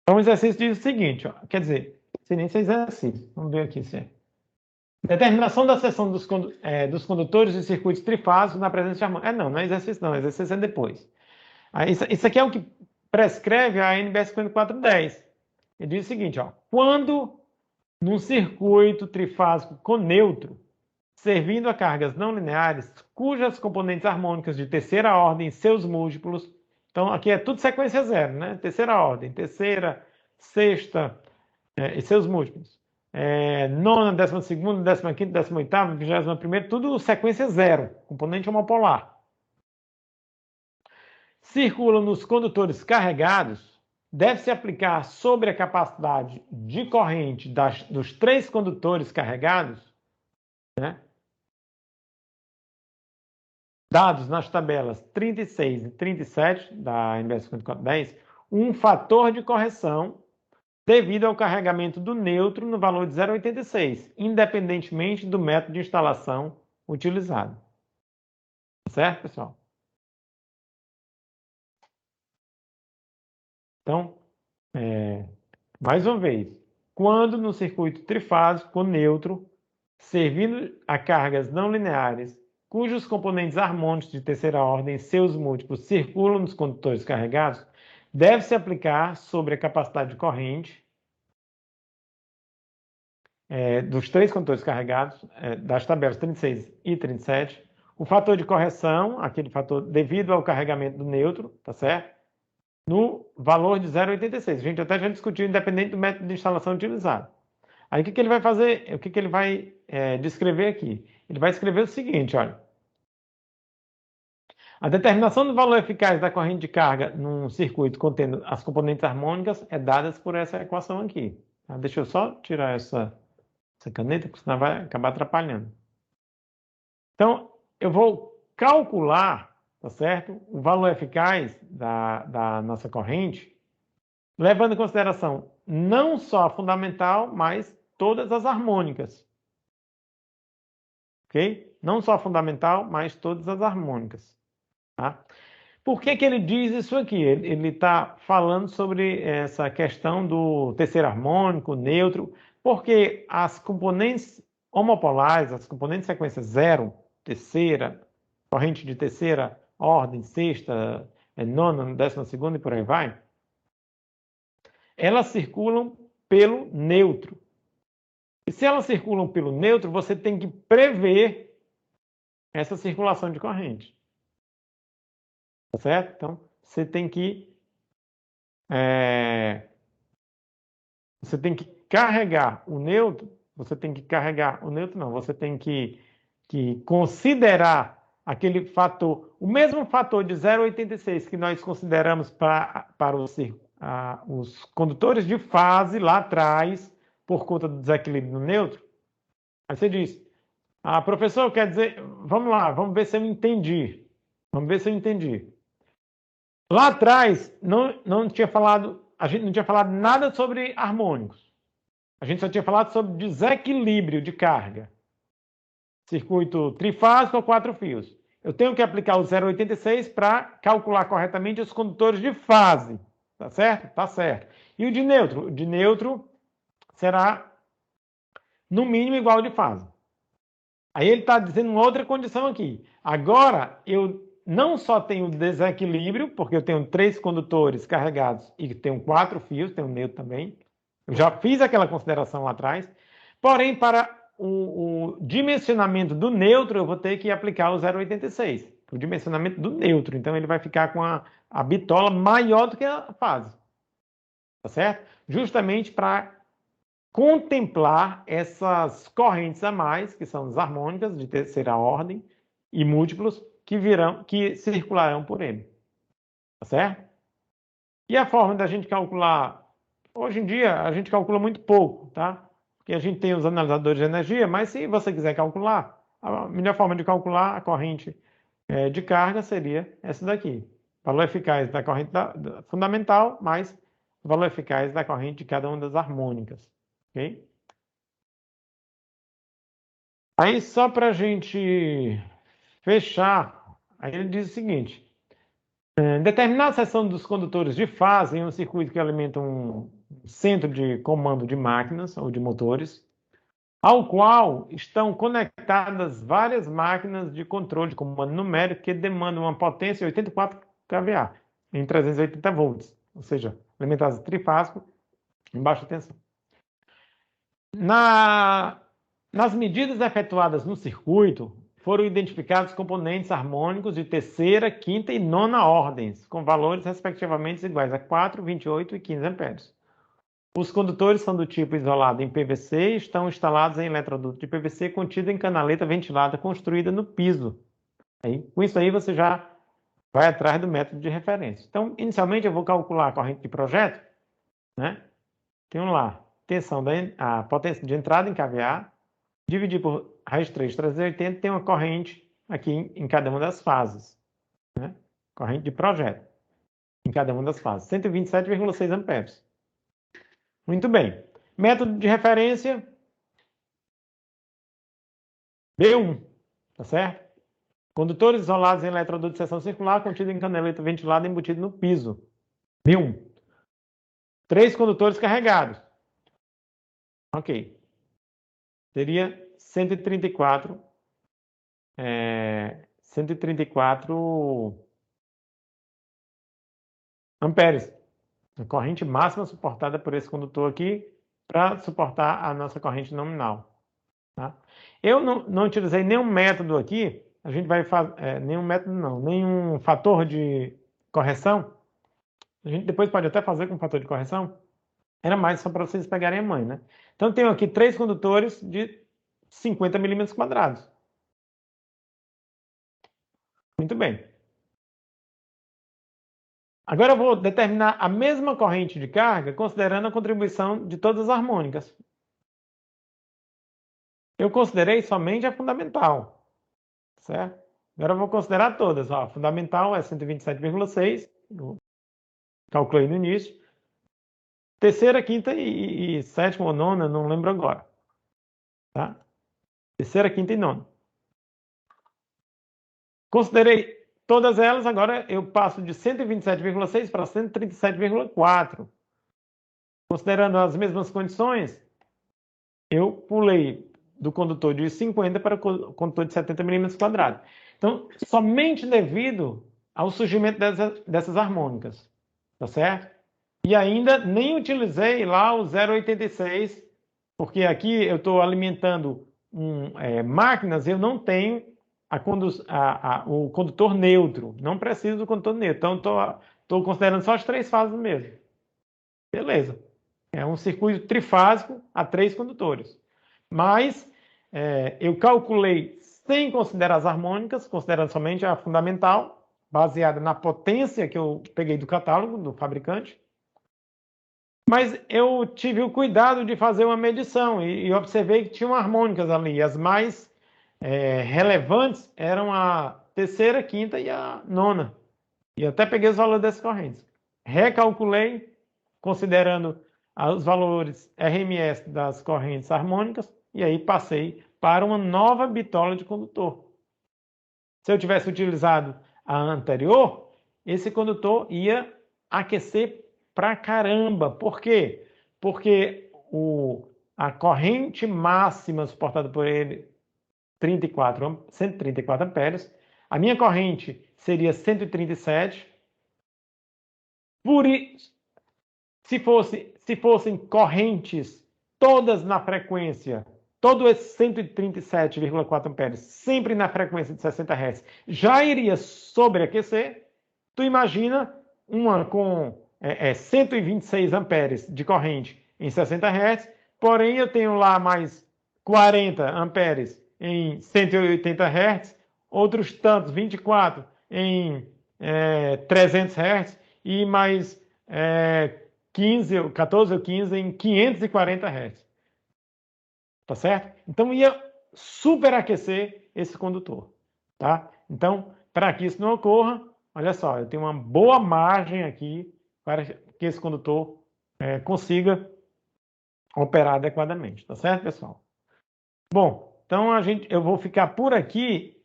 Então, o exercício diz o seguinte, ó, quer dizer, sem nem ser exercício, vamos ver aqui se é. Determinação da seção dos condutores de circuitos trifásicos na presença de harmônicos. Não é exercício não, exercício é depois. Isso aqui é o que prescreve a NBS 5410. Ele diz o seguinte, ó, quando num circuito trifásico com neutro, servindo a cargas não lineares, cujas componentes harmônicas de terceira ordem e seus múltiplos, então aqui é tudo sequência zero, né? Terceira ordem, terceira, sexta e seus múltiplos. Nona, 12ª, 15ª, 18ª, 21ª, tudo sequência zero, componente homopolar. Circulam nos condutores carregados, deve-se aplicar sobre a capacidade de corrente dos 3 condutores carregados, né? Dados nas tabelas 36 e 37 da NBS 5410, um fator de correção devido ao carregamento do nêutron no valor de 0,86, independentemente do método de instalação utilizado. Certo, pessoal? Então, Mais uma vez, quando no circuito trifásico neutro, servindo a cargas não lineares, cujos componentes harmônicos de terceira ordem e seus múltiplos circulam nos condutores carregados, deve-se aplicar sobre a capacidade de corrente dos três condutores carregados, das tabelas 36 e 37, o fator de correção, aquele fator devido ao carregamento do neutro, tá certo? No valor de 0,86. A gente até já discutiu, independente do método de instalação utilizado. Aí o que ele vai fazer? O que ele vai descrever aqui? Ele vai escrever o seguinte, olha. A determinação do valor eficaz da corrente de carga num circuito contendo as componentes harmônicas é dada por essa equação aqui. Tá? Deixa eu só tirar essa caneta, porque senão vai acabar atrapalhando. Então, eu vou calcular, tá certo? O valor eficaz da nossa corrente, levando em consideração não só a fundamental, mas todas as harmônicas. Ok? Não só a fundamental, mas todas as harmônicas. Tá? Por que ele diz isso aqui? Ele está falando sobre essa questão do terceiro harmônico, neutro, porque as componentes homopolares, as componentes de sequência 0, terceira, corrente de terceira ordem, sexta, nona, 12ª e por aí vai, elas circulam pelo neutro. E se elas circulam pelo neutro, você tem que prever essa circulação de corrente. Tá certo? Então, você tem que carregar o neutro, você tem que considerar aquele fator, o mesmo fator de 0,86 que nós consideramos para os condutores de fase lá atrás, por conta do desequilíbrio no neutro. Aí você diz, professor, quer dizer, vamos lá, vamos ver se eu entendi. Vamos ver se eu entendi. Lá atrás, não tinha falado, a gente não tinha falado nada sobre harmônicos. A gente só tinha falado sobre desequilíbrio de carga. Circuito trifásico ou 4 fios. Eu tenho que aplicar o 0,86 para calcular corretamente os condutores de fase. Tá certo? Tá certo. E o de neutro? O de neutro será, no mínimo, igual ao de fase. Aí ele está dizendo uma outra condição aqui. Agora, eu não só tenho desequilíbrio, porque eu tenho 3 condutores carregados e tenho 4 fios, tenho neutro também. Eu já fiz aquela consideração lá atrás. Porém, para o dimensionamento do neutro, eu vou ter que aplicar o 0,86. O dimensionamento do neutro. Então, ele vai ficar com a bitola maior do que a fase. Tá certo? Justamente para contemplar essas correntes a mais, que são as harmônicas de terceira ordem e múltiplos, que circularão por ele. Tá certo? E a forma da gente calcular, hoje em dia a gente calcula muito pouco, tá? Porque a gente tem os analisadores de energia, mas se você quiser calcular, a melhor forma de calcular a corrente de carga seria essa daqui. Valor eficaz da corrente fundamental mais o valor eficaz da corrente de cada uma das harmônicas. Ok? Aí, só para a gente fechar, aí ele diz o seguinte: determinada seção dos condutores de fase em um circuito que alimenta um centro de comando de máquinas ou de motores, ao qual estão conectadas várias máquinas de controle de comando numérico que demandam uma potência de 84 kVA em 380 volts, ou seja, alimentadas trifásico em baixa tensão. Nas medidas efetuadas no circuito, foram identificados componentes harmônicos de terceira, quinta e nona ordens, com valores respectivamente iguais a 4, 28 e 15 amperes. Os condutores são do tipo isolado em PVC e estão instalados em eletroduto de PVC contido em canaleta ventilada construída no piso. Com isso aí você já vai atrás do método de referência. Então, inicialmente eu vou calcular a corrente de projeto, né? Tenho lá a potência de entrada em kVA, dividir por raiz de 3 de 380, tem uma corrente aqui em cada uma das fases, né? Corrente de projeto em cada uma das fases, 127,6 amperes. Muito bem. Método de referência B1, tá certo? Condutores isolados em eletroduto de seção circular contido em canaleta ventilada embutido no piso. B1. 3 condutores carregados. Ok. Seria 134 amperes. A corrente máxima suportada por esse condutor aqui para suportar a nossa corrente nominal. Tá? Eu não utilizei nenhum método aqui, a gente vai fazer, nenhum método não, nenhum fator de correção. A gente depois pode até fazer com fator de correção. Era mais só para vocês pegarem a mãe, né? Então, tenho aqui 3 condutores de 50 milímetros quadrados. Muito bem. Agora eu vou determinar a mesma corrente de carga, considerando a contribuição de todas as harmônicas. Eu considerei somente a fundamental, certo? Agora eu vou considerar todas. Ó, a fundamental é 127,6, eu calculei no início. Terceira, quinta e sétima ou nona, não lembro agora. Tá? Terceira, quinta e nona. Considerei todas elas, agora eu passo de 127,6 para 137,4. Considerando as mesmas condições, eu pulei do condutor de 50 para o condutor de 70 milímetros quadrados. Então, somente devido ao surgimento dessas harmônicas, tá certo? E ainda nem utilizei lá o 0,86, porque aqui eu estou alimentando máquinas, eu não tenho o condutor neutro, não preciso do condutor neutro, então estou considerando só as 3 fases mesmo. Beleza. É um circuito trifásico a 3 condutores. Mas eu calculei sem considerar as harmônicas, considerando somente a fundamental, baseada na potência que eu peguei do catálogo, do fabricante. Mas eu tive o cuidado de fazer uma medição e observei que tinham harmônicas ali. As mais relevantes eram a terceira, quinta e a nona. E até peguei os valores dessas correntes. Recalculei, considerando os valores RMS das correntes harmônicas, e aí passei para uma nova bitola de condutor. Se eu tivesse utilizado a anterior, esse condutor ia aquecer pra caramba. Por quê? Porque a corrente máxima suportada por ele, 134 amperes, a minha corrente seria 137. Se fossem correntes todas na frequência, todo esse 137,4 amperes, sempre na frequência de 60 Hz, já iria sobreaquecer. Tu imagina uma com 126 amperes de corrente em 60 Hz, porém eu tenho lá mais 40 amperes em 180 Hz, outros tantos, 24 em 300 Hz e mais 14 ou 15 em 540 Hz. Tá certo? Então ia superaquecer esse condutor. Tá? Então, para que isso não ocorra, olha só, eu tenho uma boa margem aqui para que esse condutor consiga operar adequadamente. Tá certo, pessoal? Bom, então eu vou ficar por aqui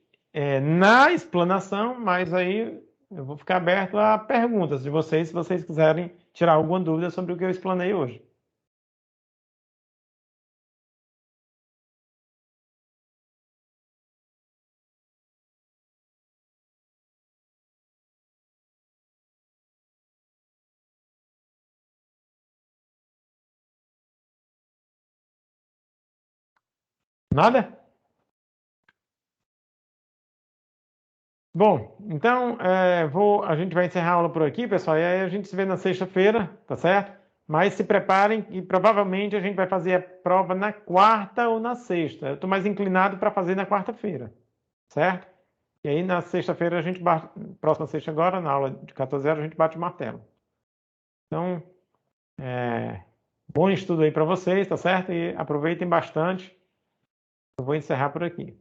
na explanação, mas aí eu vou ficar aberto a perguntas de vocês, se vocês quiserem tirar alguma dúvida sobre o que eu explanei hoje. Nada? Bom, então a gente vai encerrar a aula por aqui, pessoal, e aí a gente se vê na sexta-feira, tá certo? Mas se preparem e provavelmente a gente vai fazer a prova na quarta ou na sexta. Eu estou mais inclinado para fazer na quarta-feira, certo? E aí na sexta-feira a gente bate, próxima sexta agora, na aula de 14 horas, a gente bate o martelo. Então, bom estudo aí para vocês, tá certo? E aproveitem bastante. Eu vou encerrar por aqui.